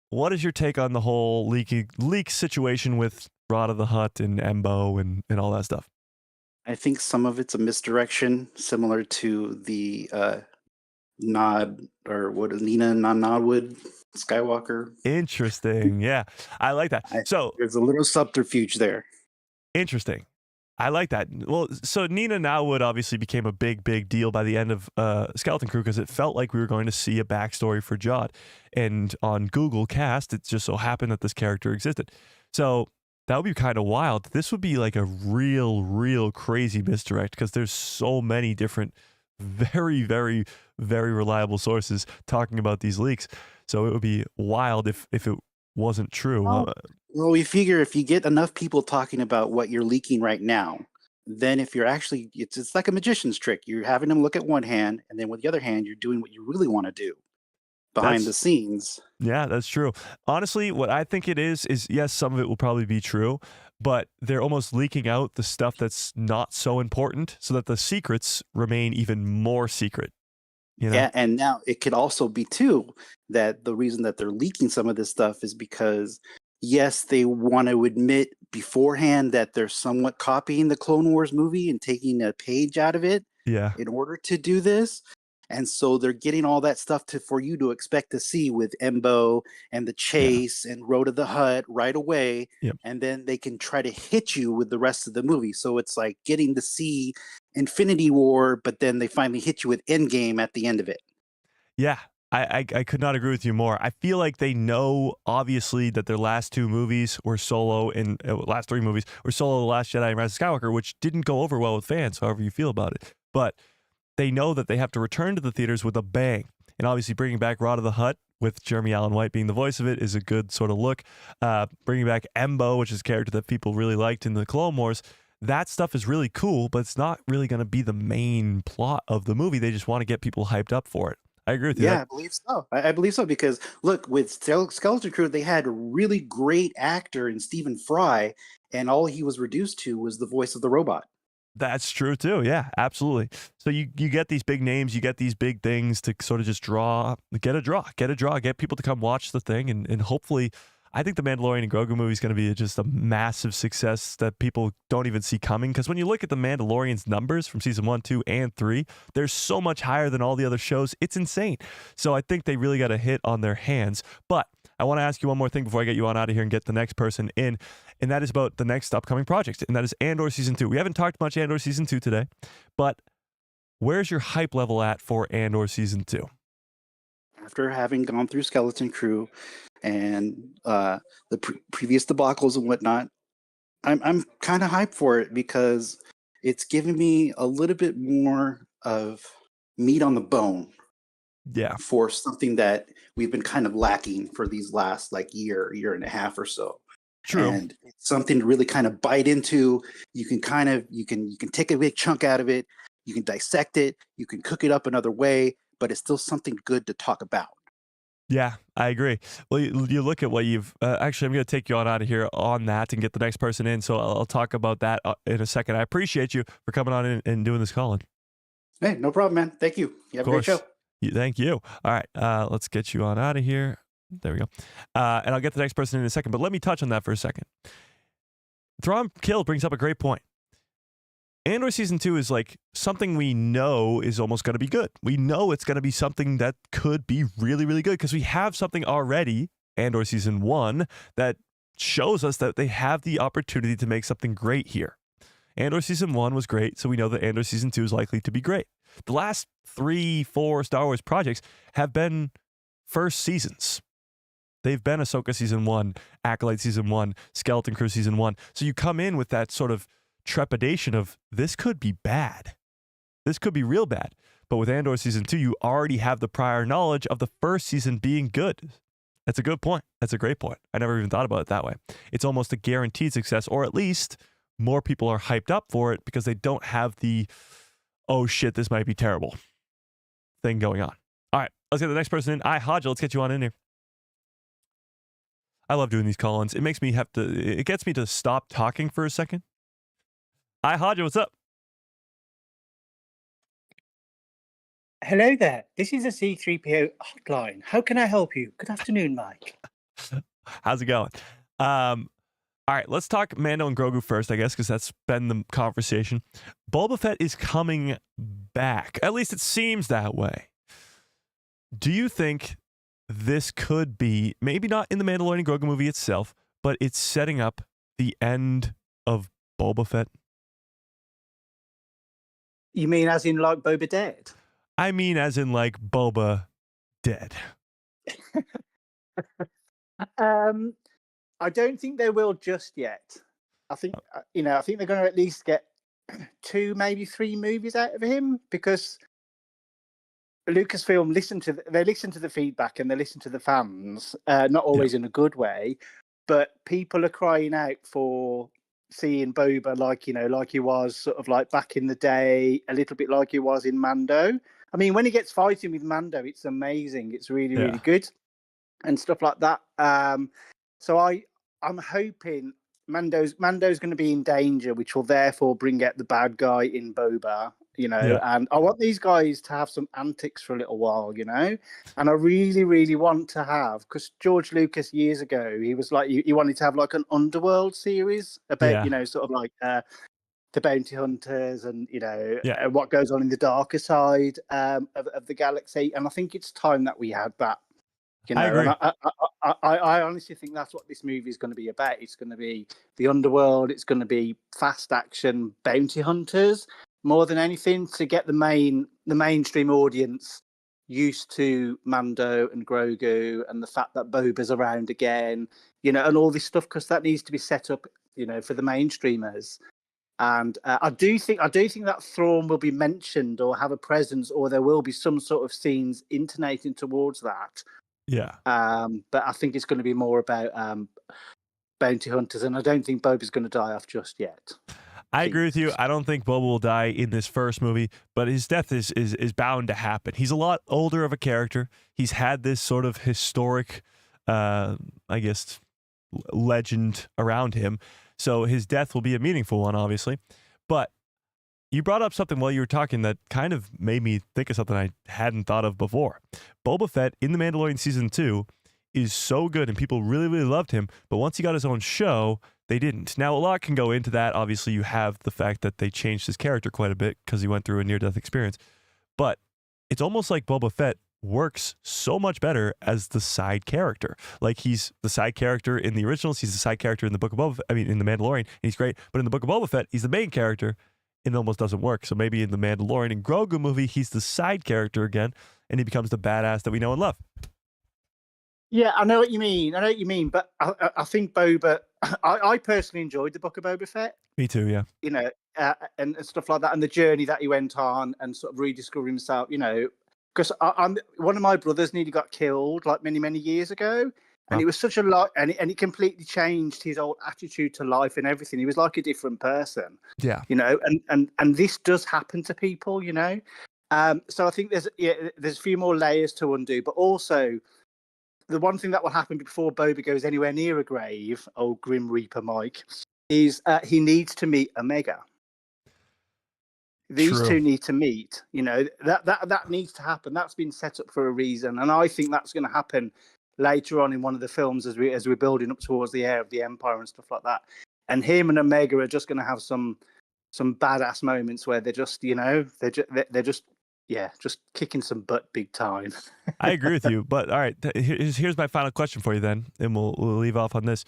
what is your take on the whole leak situation with Rada the Hutt and Embo and all that stuff? I think some of it's a misdirection, similar to the Nod or what is Nina Nodwood Skywalker. Interesting. Yeah, I like that. So there's a little subterfuge there. Interesting. I like that. Well, so Nina Nodwood obviously became a big deal by the end of Skeleton Crew because it felt like we were going to see a backstory for Jod. And on Google Cast, it just so happened that this character existed. So that would be kind of wild. This would be like a real crazy misdirect because there's so many different very reliable sources talking about these leaks. So it would be wild if it wasn't true. Well, we figure if you get enough people talking about what you're leaking right now, then if you're actually, it's like a magician's trick. You're having them look at one hand, and then with the other hand, you're doing what you really want to do behind the scenes. Yeah, that's true. Honestly, what I think it is yes, some of it will probably be true, but they're almost leaking out the stuff that's not so important so that the secrets remain even more secret. You know? Yeah, and now it could also be too that the reason that they're leaking some of this stuff is because yes, they want to admit beforehand that they're somewhat copying the Clone Wars movie and taking a page out of it in order to do this. And so they're getting all that stuff for you to expect to see with Embo and the chase and Rhoda the Hutt right away. Yep. And then they can try to hit you with the rest of the movie. So it's like getting to see Infinity War, but then they finally hit you with Endgame at the end of it. Yeah, I could not agree with you more. I feel like they know, obviously, that their last two movies were Solo and last three movies were Solo, The Last Jedi, and Rise of Skywalker, which didn't go over well with fans, however you feel about it. But they know that they have to return to the theaters with a bang. And obviously bringing back Rada the Hutt with Jeremy Allen White being the voice of it is a good sort of look. Bringing back Embo, which is a character that people really liked in the Clone Wars, that stuff is really cool, but it's not really going to be the main plot of the movie. They just want to get people hyped up for it. I agree with you. Yeah, I believe so. I believe so because, look, with Skeleton Crew, they had a really great actor in Stephen Fry, and all he was reduced to was the voice of the robot. That's true too. Yeah, absolutely. So you get these big names, you get these big things to sort of just get people to come watch the thing, and hopefully, I think the Mandalorian and Grogu movie is going to be just a massive success that people don't even see coming. Because when you look at the Mandalorian's numbers from season 1, 2, and 3, they're so much higher than all the other shows. It's insane. So I think they really got a hit on their hands. But I want to ask you one more thing before I get you on out of here and get the next person in. And that is about the next upcoming project. And that is Andor Season 2. We haven't talked much Andor Season 2 today. But where's your hype level at for Andor Season 2? After having gone through Skeleton Crew and the previous debacles and whatnot, I'm kind of hyped for it because it's giving me a little bit more of meat on the bone. Yeah. For something that we've been kind of lacking for these last year and a half or so. True. And it's something to really kind of bite into. You can take a big chunk out of it. You can dissect it. You can cook it up another way, but it's still something good to talk about. Yeah, I agree. Well, you look at what you've actually, I'm going to take you on out of here on that and get the next person in. So I'll talk about that in a second. I appreciate you for coming on in and doing this calling. Hey, no problem, man. Thank you. You have a great show. Thank you. All right, let's get you on out of here. There we go. And I'll get the next person in a second, but let me touch on that for a second. Thrawn Kill brings up a great point. Andor Season 2 is like something we know is almost going to be good. We know it's going to be something that could be really good because we have something already, Andor Season 1, that shows us that they have the opportunity to make something great here. Andor Season 1 was great, so we know that Andor Season 2 is likely to be great. The last 3-4 Star Wars projects have been first seasons. They've been Ahsoka Season 1, Acolyte Season 1, Skeleton Crew Season 1. So you come in with that sort of trepidation of this could be bad. This could be real bad. But with Andor Season 2, you already have the prior knowledge of the first season being good. That's a good point. That's a great point. I never even thought about it that way. It's almost a guaranteed success, or at least more people are hyped up for it because they don't have the, oh shit, this might be terrible thing going on. All right, let's get the next person in. Hodja, let's get you on in here. I love doing these call-ins. It makes me it gets me to stop talking for a second. Hodja, what's up? Hello there. This is a C3PO hotline. How can I help you? Good afternoon, Mike. How's it going? All right, let's talk Mando and Grogu first, I guess, because that's been the conversation. Boba Fett is coming back. At least it seems that way. Do you think this could be, maybe not in the Mandalorian and Grogu movie itself, but it's setting up the end of Boba Fett? You mean as in like Boba dead? I mean as in like Boba dead. I don't think they will just yet. I think I think they're going to at least get 2, maybe 3 movies out of him, because Lucasfilm listened to the feedback and they listen to the fans. Not always in a good way, but people are crying out for seeing Boba like he was sort of like back in the day, a little bit like he was in Mando. I mean, when he gets fighting with Mando, it's amazing. It's really, really good and stuff like that. So I'm hoping Mando's going to be in danger, which will therefore bring out the bad guy in Boba, and I want these guys to have some antics for a little while, and I really, really want to have, because George Lucas years ago, he was like, he wanted to have like an Underworld series about, sort of like the bounty hunters and, what goes on in the darker side of the galaxy. And I think it's time that we had that. I agree. And I honestly think that's what this movie is going to be about. It's going to be the Underworld. It's going to be fast action bounty hunters more than anything, to get the mainstream audience used to Mando and Grogu and the fact that Boba's around again, and all this stuff, because that needs to be set up, for the mainstreamers. And I do think that Thrawn will be mentioned or have a presence, or there will be some sort of scenes intonating towards that. Yeah. But I think it's going to be more about bounty hunters, and I don't think Boba's going to die off just yet. I agree with you. I don't think Boba will die in this first movie, but his death is bound to happen. He's a lot older of a character. He's had this sort of historic, I guess, legend around him. So his death will be a meaningful one, obviously. But you brought up something while you were talking that kind of made me think of something I hadn't thought of before. Boba Fett in The Mandalorian Season 2 is so good, and people really, really loved him. But once he got his own show, they didn't. Now, a lot can go into that. Obviously, you have the fact that they changed his character quite a bit because he went through a near-death experience. But it's almost like Boba Fett works so much better as the side character. Like, he's the side character in the originals. He's the side character in the Book of Boba Fett. I mean, in The Mandalorian, and he's great. But in the Book of Boba Fett, he's the main character, and it almost doesn't work. So maybe in the Mandalorian and Grogu movie, he's the side character again, and he becomes the badass that we know and love. Yeah, I know what you mean. But I think Boba, I personally enjoyed the Book of Boba Fett. Me too, yeah. And stuff like that, and the journey that he went on, and sort of rediscovering himself. Because I'm one of my brothers nearly got killed like many, many years ago, and it was such a lot, and it completely changed his whole attitude to life and everything. He was like a different person. Yeah. And this does happen to people. So I think there's a few more layers to undo, but also, the one thing that will happen before Boba goes anywhere near a grave, old Grim Reaper Mike, is he needs to meet Omega. These two need to meet. That needs to happen. That's been set up for a reason, and I think that's going to happen later on in one of the films as we're building up towards the heir of the Empire and stuff like that. And him and Omega are just going to have some badass moments where they're just just kicking some butt big time. I agree with you, but all right, here's my final question for you then, and we'll leave off on this.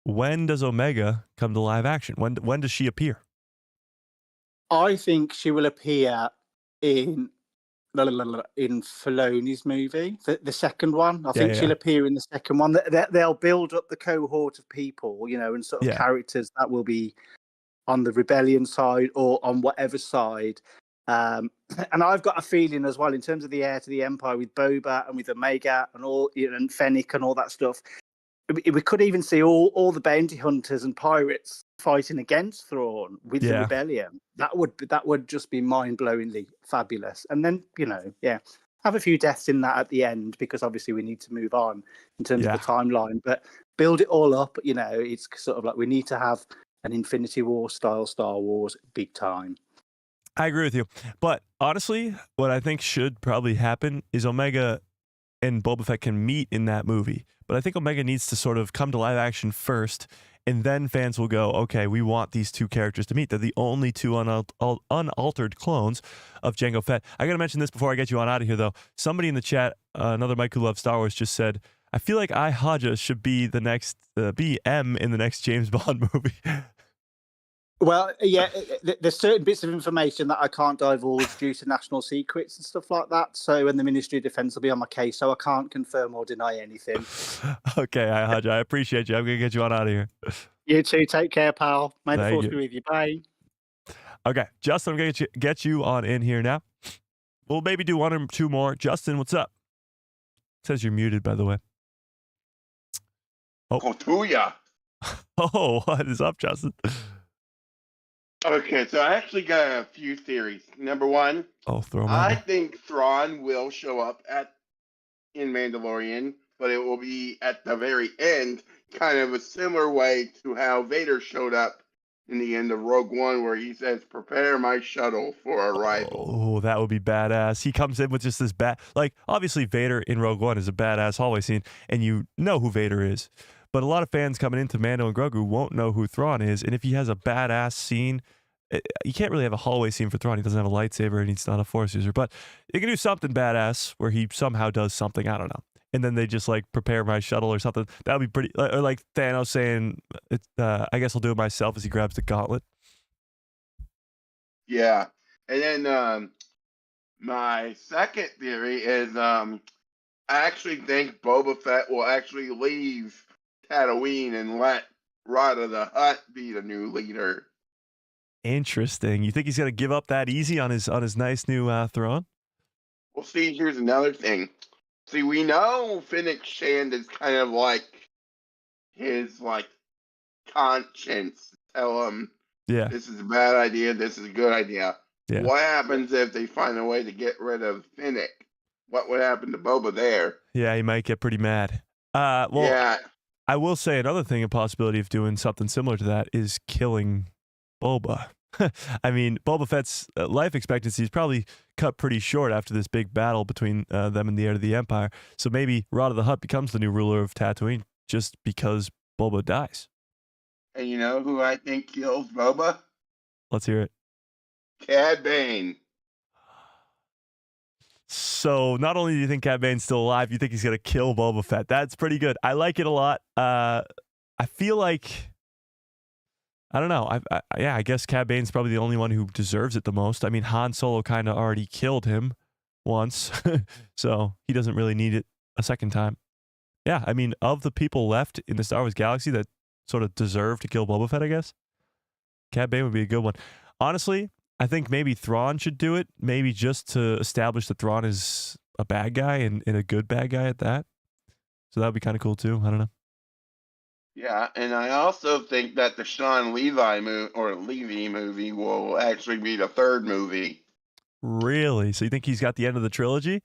When does Omega come to live action? When does she appear? I think she will appear in Filoni's movie, the second one. I think she'll appear in the second one. They'll build up the cohort of people, and sort of characters that will be on the rebellion side or on whatever side. And I've got a feeling as well, in terms of the heir to the Empire, with Boba and with Omega and all, and Fennec and all that stuff, we could even see all the bounty hunters and pirates fighting against Thrawn with the Yeah. rebellion. That would just be mind-blowingly fabulous. And then, have a few deaths in that at the end, because obviously we need to move on in terms of the timeline. But build it all up, it's sort of like we need to have an Infinity War style Star Wars big time. I agree with you. But honestly, what I think should probably happen is Omega and Boba Fett can meet in that movie. But I think Omega needs to sort of come to live action first, and then fans will go, okay, we want these two characters to meet. They're the only two unaltered clones of Jango Fett. I got to mention this before I get you on out of here, though. Somebody in the chat, another Mike who loves Star Wars, just said, I feel like Haja should be the next, be M in the next James Bond movie. Well, yeah, there's certain bits of information that I can't divulge due to national secrets and stuff like that. So, and the Ministry of Defense will be on my case, so I can't confirm or deny anything. Okay, Haja, I appreciate you. I'm going to get you on out of here. You too. Take care, pal. May the Thank force you. be with you. Bye. Okay, Justin, I'm going to get you on in here now. We'll maybe do one or two more. Justin, what's up? It says you're muted, by the way. Kotuya. Oh, what is up, Justin? Okay, so I actually got a few theories. Number one, throw them I out. think Thrawn will show up in Mandalorian, but it will be at the very end, kind of a similar way to how Vader showed up in the end of Rogue One, where he says, "Prepare my shuttle for arrival." Oh, that would be badass. He comes in with just this obviously Vader in Rogue One is a badass hallway scene, and you know who Vader is. But a lot of fans coming into Mando and Grogu won't know who Thrawn is, and if he has a badass scene, you can't really have a hallway scene for Thrawn. He doesn't have a lightsaber, and he's not a Force user. But you can do something badass where he somehow does something, I don't know. And then they just prepare my shuttle or something. That would be pretty, or like Thanos saying, I guess I'll do it myself as he grabs the gauntlet. Yeah. And then my second theory is I actually think Boba Fett will actually leave Tatooine and let Rada the Hutt be the new leader. Interesting. You think he's gonna give up that easy on his nice new throne? Well, see, here's another thing. See, we know Fennec Shand is kind of like his conscience. Tell him, yeah, this is a bad idea. This is a good idea. Yeah. What happens if they find a way to get rid of Fennec? What would happen to Boba there? Yeah, he might get pretty mad. Yeah. I will say another thing, a possibility of doing something similar to that is killing Boba. I mean, Boba Fett's life expectancy is probably cut pretty short after this big battle between them and the heir to the Empire. So maybe Rada the Hutt becomes the new ruler of Tatooine just because Boba dies. And you know who I think kills Boba? Let's hear it. Cad Bane. So not only do you think Cad Bane's still alive, you think he's going to kill Boba Fett. That's pretty good. I like it a lot. I feel like, I don't know. I guess Cad Bane's probably the only one who deserves it the most. I mean, Han Solo kind of already killed him once, so he doesn't really need it a second time. Yeah, I mean, of the people left in the Star Wars galaxy that sort of deserve to kill Boba Fett, I guess, Cad Bane would be a good one. Honestly, I think maybe Thrawn should do it, maybe just to establish that Thrawn is a bad guy and a good bad guy at that. So that would be kind of cool too. I don't know. Yeah, and I also think that the Sean Levy movie will actually be the third movie. Really? So you think he's got the end of the trilogy?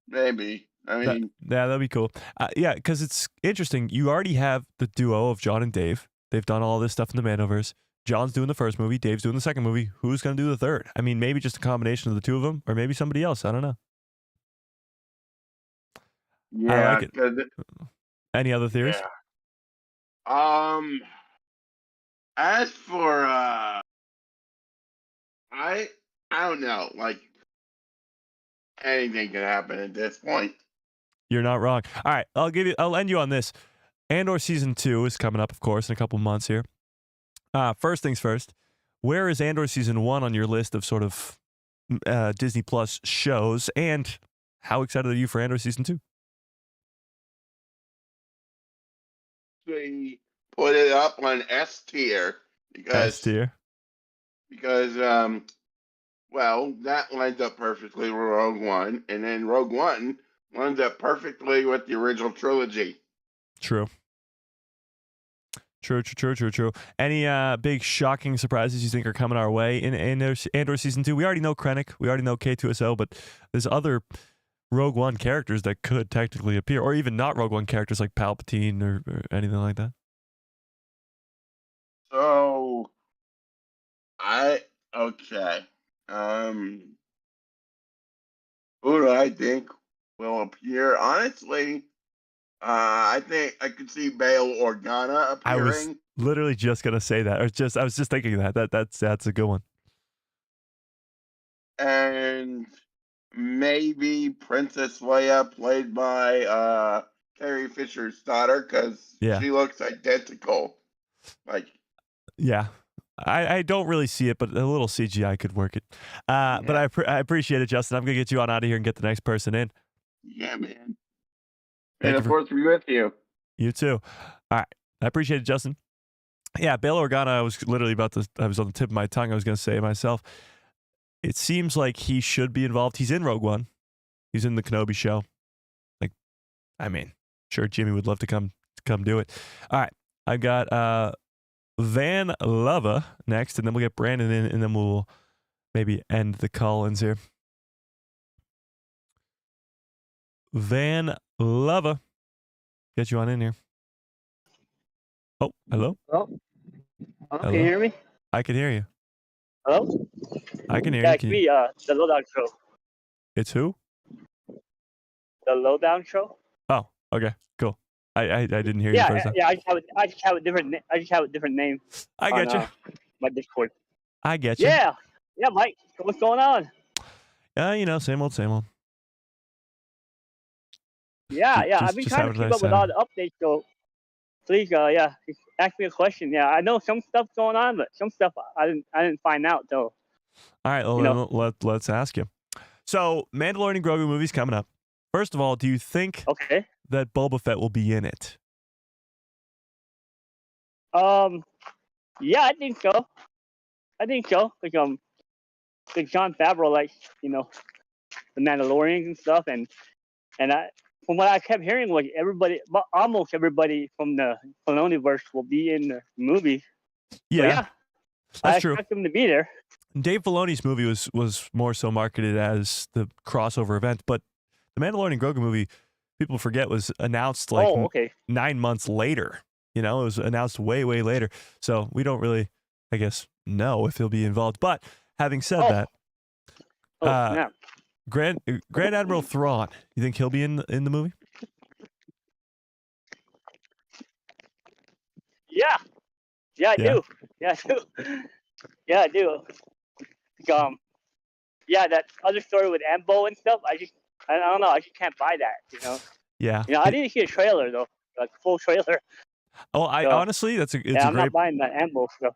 Maybe. I mean, that'd be cool. Yeah, because it's interesting. You already have the duo of John and Dave. They've done all this stuff in the Mandoverse. John's doing the first movie. Dave's doing the second movie. Who's going to do the third? I mean, maybe just a combination of the two of them, or maybe somebody else. I don't know. yeah. I like it. Any other theories? Yeah. As for I don't know. Anything can happen at this point. You're not wrong. All right, I'll end you on this. Andor season 2 is coming up, of course, in a couple months here. First things first, where is Andor season 1 on your list of sort of Disney Plus shows, and how excited are you for Andor season 2? They put it up on S tier because well, that lines up perfectly with Rogue One, and then Rogue One lines up perfectly with the original trilogy. True. True. Any big shocking surprises you think are coming our way in Andor season 2? We already know Krennic, we already know K2SO, but there's other Rogue One characters that could technically appear, or even not Rogue One characters like Palpatine or anything like that. So, who do I think will appear? Honestly, I think I could see Bail Organa appearing. I was literally just gonna say that, I was just thinking that's a good one. And maybe Princess Leia, played by Carrie Fisher's daughter, because she looks identical. Like, yeah. I don't really see it, but a little CGI could work it. But I appreciate it, Justin. I'm going to get you on out of here and get the next person in. Yeah, man. And of course, be with you. You too. All right. I appreciate it, Justin. Yeah, Bail Organa, I was on the tip of my tongue. I was going to say it myself. It seems like he should be involved. He's in Rogue One. He's in the Kenobi show. Like, I mean, sure, Jimmy would love to come do it. All right. I've got Van Lava next, and then we'll get Brandon in, and then we'll maybe end the call-ins here. Van Lava, get you on in here. Oh, hello? Hello? Can you hear me? I can hear you. Hello? I can hear you. you. It's me, the Lowdown Show. It's who? The Lowdown Show. Oh, okay, cool. I didn't hear you first time. Yeah. I just have a different name. I get you. My Discord. I get you. Yeah, Mike. What's going on? Same old. Yeah. I've been trying to keep up with all the updates. So please, ask me a question. Yeah, I know some stuff's going on, but some stuff I didn't find out though. All right, well, let's ask you. So, Mandalorian and Grogu movie's coming up. First of all, do you think that Boba Fett will be in it? Yeah, I think so. Like Jon Favreau likes, the Mandalorians and stuff, and from what I kept hearing, like almost everybody from the Filoniverse will be in the movie. Yeah, that's true. I expect them to be there. Dave Filoni's movie was more so marketed as the crossover event, but the Mandalorian and Grogu movie, people forget, was announced 9 months later. It was announced way later, so we don't really, I guess, know if he'll be involved. But having said that, Grand Admiral Thrawn, you think he'll be in the movie? Yeah, I do. Yeah, I do. That other story with Ambo and stuff. I don't know. I just can't buy that. Yeah. I didn't see a trailer though, like full trailer. Oh, honestly, I'm not buying that Ambo stuff.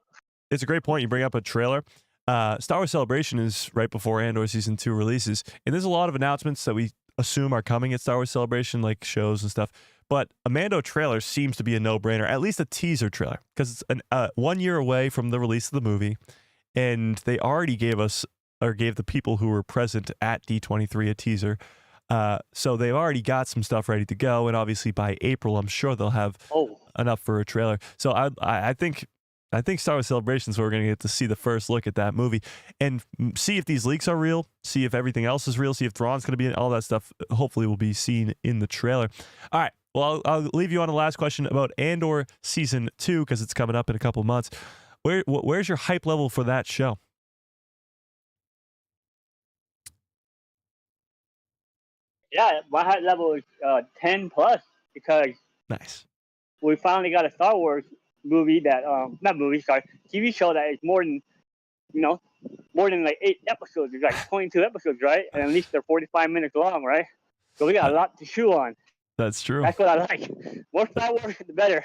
It's a great point. You bring up a trailer. Star Wars Celebration is right before Andor Season 2 releases, and there's a lot of announcements that we assume are coming at Star Wars Celebration, like shows and stuff. But a Mando trailer seems to be a no-brainer, at least a teaser trailer, because it's 1 year away from the release of the movie, and they already gave the people who were present at D23 a teaser. So they've already got some stuff ready to go, and obviously by April, I'm sure they'll have enough for a trailer. So I think Star Wars Celebration is where we're going to get to see the first look at that movie and see if these leaks are real, see if everything else is real, see if Thrawn's going to be in all that stuff. Hopefully will be seen in the trailer. All right. Well, I'll leave you on the last question about Andor Season 2 because it's coming up in a couple of months. Where's your hype level for that show? Yeah, my hype level is 10 plus because we finally got a Star Wars movie that TV show that is more than like 8 episodes. It's like 22 episodes, right? And at least they're 45 minutes long, right? So we got a lot to chew on. That's true. That's what I like. More Star Wars, the better.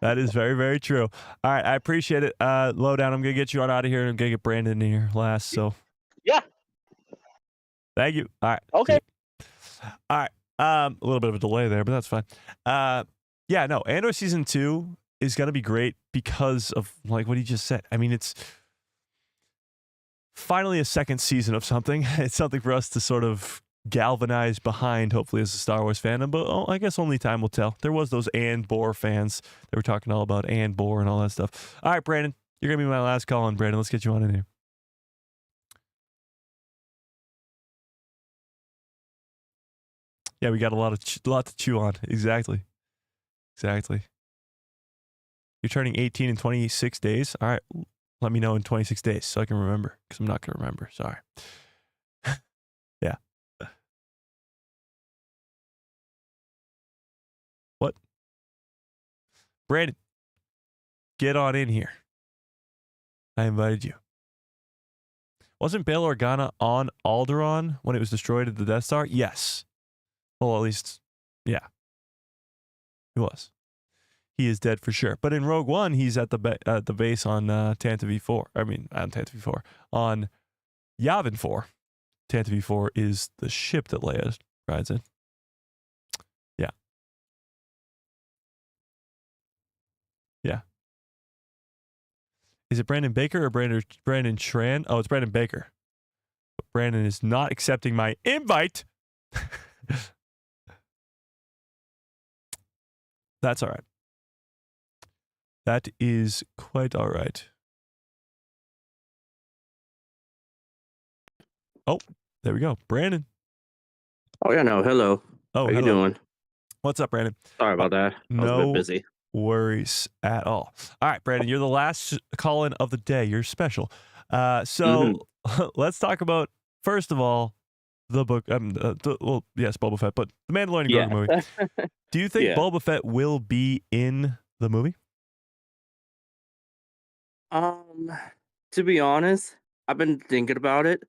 That is very, very true. All right, I appreciate it. Lowdown, I'm going to get you on out of here, and I'm going to get Brandon in here last. So yeah. Thank you. All right. Okay. All right. A little bit of a delay there, but that's fine. Andor Season 2 is going to be great because of like what he just said. I mean, it's finally a second season of something. It's something for us to sort of galvanized behind, hopefully, as a Star Wars fandom. But I guess only time will tell. There was those Andor fans that were talking all about Andor and all that stuff. All right, Brandon, you're going to be my last call on, Brandon. Let's get you on in here. Yeah, we got a lot to chew on. Exactly. You're turning 18 in 26 days. All right, let me know in 26 days so I can remember, because I'm not going to remember. Sorry. Yeah. What? Brandon, get on in here. I invited you. Wasn't Bail Organa on Alderaan when it was destroyed at the Death Star? Yes. Well, at least, yeah. He was. He is dead for sure. But in Rogue One, he's at the base on Tantive 4. I mean, on Tantive 4. On Yavin 4. Tantive 4 is the ship that Leia rides in. Yeah. Yeah. Is it Brandon Baker or Brandon Tran? Oh, it's Brandon Baker. But Brandon is not accepting my invite. That's all right. That is quite all right. Oh, there we go. Brandon. Oh, yeah, no. Hello. Oh, how you doing? What's up, Brandon? Sorry about that. I was a bit busy. Worries at all. All right, Brandon, you're the last call-in of the day. You're special. So let's talk about, first of all, the book. Well, yes, Boba Fett, but the Mandalorian and Grogu movie. Do you think Boba Fett will be in the movie? To be honest, I've been thinking about it.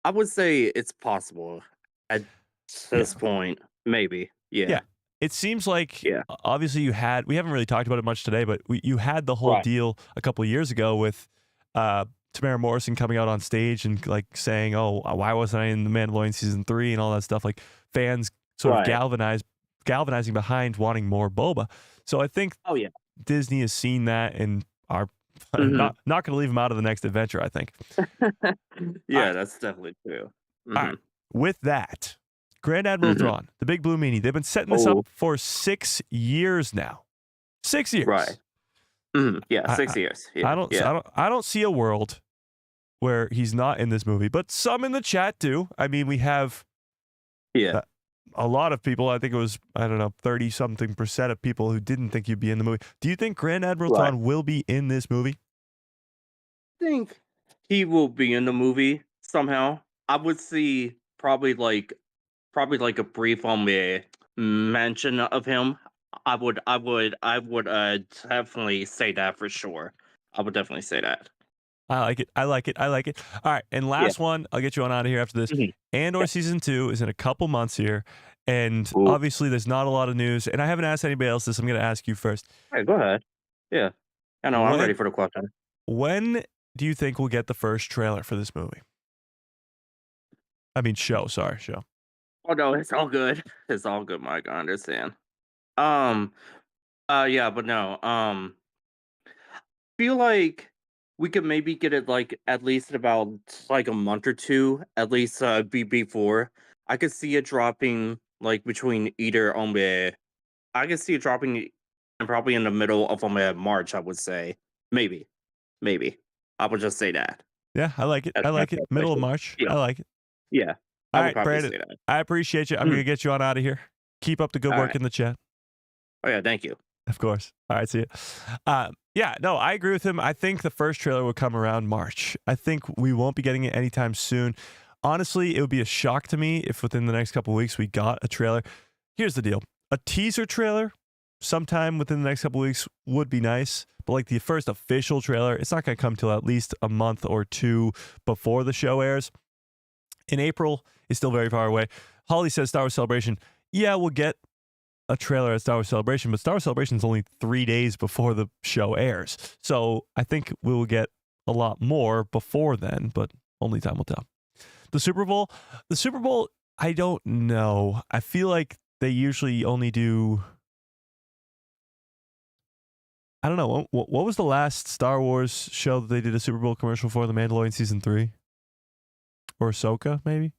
I would say it's possible at this point. Maybe. Yeah. It seems like, obviously we haven't really talked about it much today, but you had the whole deal a couple of years ago with Tamara Morrison coming out on stage and like saying, oh, why wasn't I in the Mandalorian season 3 and all that stuff, like fans sort of galvanizing behind wanting more Boba. So I think Disney has seen that and are not going to leave him out of the next adventure, I think. That's definitely true. All right. With that, Grand Admiral Thrawn, the Big Blue Meanie, they've been setting this up for 6 years now. 6 years. Right. Yeah, 6 years. Yeah. I don't see a world where he's not in this movie, but some in the chat do. I mean, we have a lot of people. I think it was, 30-something% of people who didn't think he'd be in the movie. Do you think Grand Admiral Thrawn will be in this movie? I think he will be in the movie somehow. I would see probably like a brief mention of him. I would definitely say that for sure. I would definitely say that. I like it. All right, and last one, I'll get you on out of here after this. Andor season 2 is in a couple months here, and obviously there's not a lot of news, and I haven't asked anybody else this. I'm going to ask you first. Hey, go ahead. Yeah. I know, I'm ready for the question. When do you think we'll get the first trailer for this movie? I mean show, sorry, show. Oh no, it's all good. It's all good, Mike. I understand. But no. Feel like we could maybe get it like at least in about like a month or two, at least before. I could see it dropping like between either I could see it dropping probably in the middle of March, I would say. Maybe. I would just say that. Yeah, I like it. Middle of March. Yeah. I like it. Yeah. All right, Brandon, I appreciate you. I'm going to get you on out of here. Keep up the good work in the chat. Oh, yeah, thank you. Of course. All right, see you. I agree with him. I think the first trailer will come around March. I think we won't be getting it anytime soon. Honestly, it would be a shock to me if within the next couple of weeks we got a trailer. Here's the deal. A teaser trailer sometime within the next couple of weeks would be nice, but like the first official trailer, it's not going to come till at least a month or two before the show airs. In April is still very far away. Holly says Star Wars Celebration. Yeah, we'll get a trailer at Star Wars Celebration, but Star Wars Celebration is only 3 days before the show airs. So I think we'll get a lot more before then, but only time will tell. The Super Bowl, I don't know. I feel like they usually only do, I don't know. What was the last Star Wars show that they did a Super Bowl commercial for? The Mandalorian season 3? Or Ahsoka, maybe?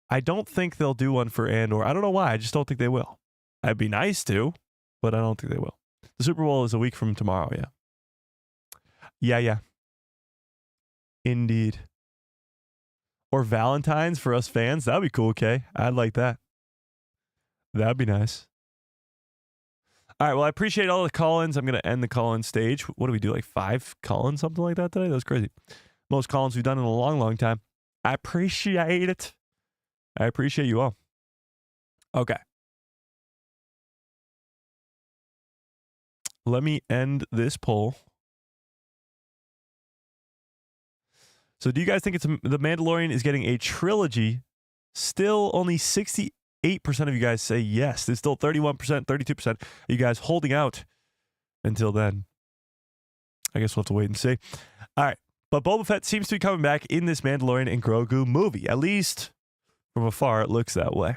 I don't think they'll do one for Andor. I don't know why. I just don't think they will. I'd be nice to, but I don't think they will. The Super Bowl is a week from tomorrow, yeah. Yeah. Indeed. Or Valentine's for us fans. That'd be cool, okay? I'd like that. That'd be nice. All right, well, I appreciate all the call-ins. I'm going to end the call-in stage. What do we do, like 5 call-ins, something like that today? That was crazy. Most call-ins we've done in a long, long time. I appreciate it. I appreciate you all. Okay. Let me end this poll. So do you guys think The Mandalorian is getting a trilogy? Still only 68% of you guys say yes. There's still 31%, 32% of you guys holding out until then. I guess we'll have to wait and see. All right. But Boba Fett seems to be coming back in this Mandalorian and Grogu movie. At least from afar, it looks that way.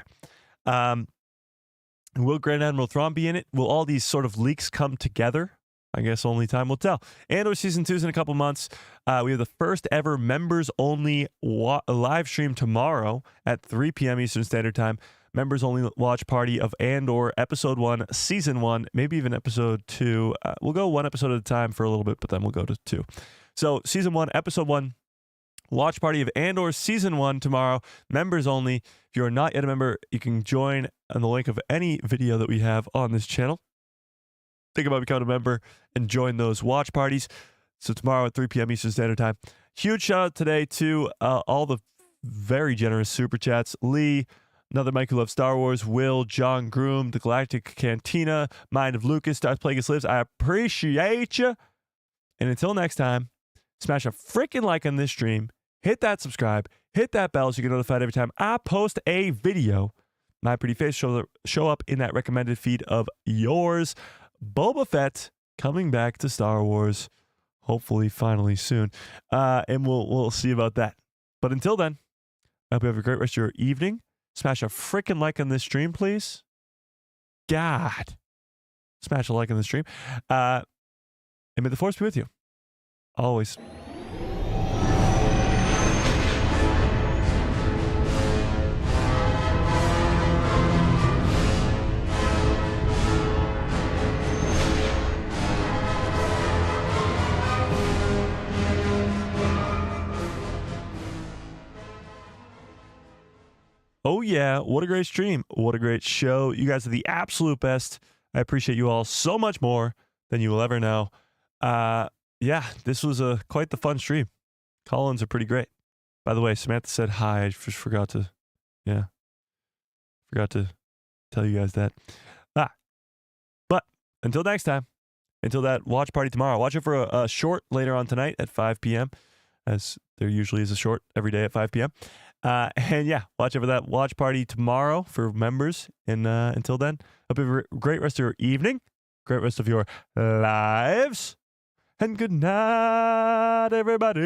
Will Grand Admiral Thrawn be in it? Will all these sort of leaks come together? I guess only time will tell. Andor Season 2 is in a couple months. We have the first ever members-only live stream tomorrow at 3 p.m. Eastern Standard Time. Members-only watch party of Andor Episode 1, Season 1, maybe even Episode 2. We'll go 1 episode at a time for a little bit, but then we'll go to 2. So Season 1, Episode 1, watch party of Andor Season 1 tomorrow. Members only. If you are not yet a member, you can join on the link of any video that we have on this channel. Think about becoming a member and join those watch parties. So tomorrow at 3 p.m. Eastern Standard Time. Huge shout out today to all the very generous super chats. Lee, Another Mike Who Loves Star Wars, Will, John Groom, The Galactic Cantina, Mind of Lucas, Stars Plagueis Lives. I appreciate you. And until next time, smash a freaking like on this stream. Hit that subscribe. Hit that bell so you get notified every time I post a video. My pretty face show up in that recommended feed of yours. Boba Fett coming back to Star Wars, hopefully finally soon. And we'll see about that. But until then, I hope you have a great rest of your evening. Smash a freaking like on this stream, please. God. Smash a like on the stream. And may the Force be with you. Always. Oh, yeah. What a great stream. What a great show. You guys are the absolute best. I appreciate you all so much more than you will ever know. Yeah, this was quite the fun stream. Call-ins are pretty great. By the way, Samantha said hi. I just forgot to tell you guys that. But until next time, until that watch party tomorrow, watch it for a short later on tonight at 5 p.m., as there usually is a short every day at 5 p.m. And yeah, watch over that watch party tomorrow for members. And until then, hope you have a great rest of your evening, great rest of your lives, and good night, everybody.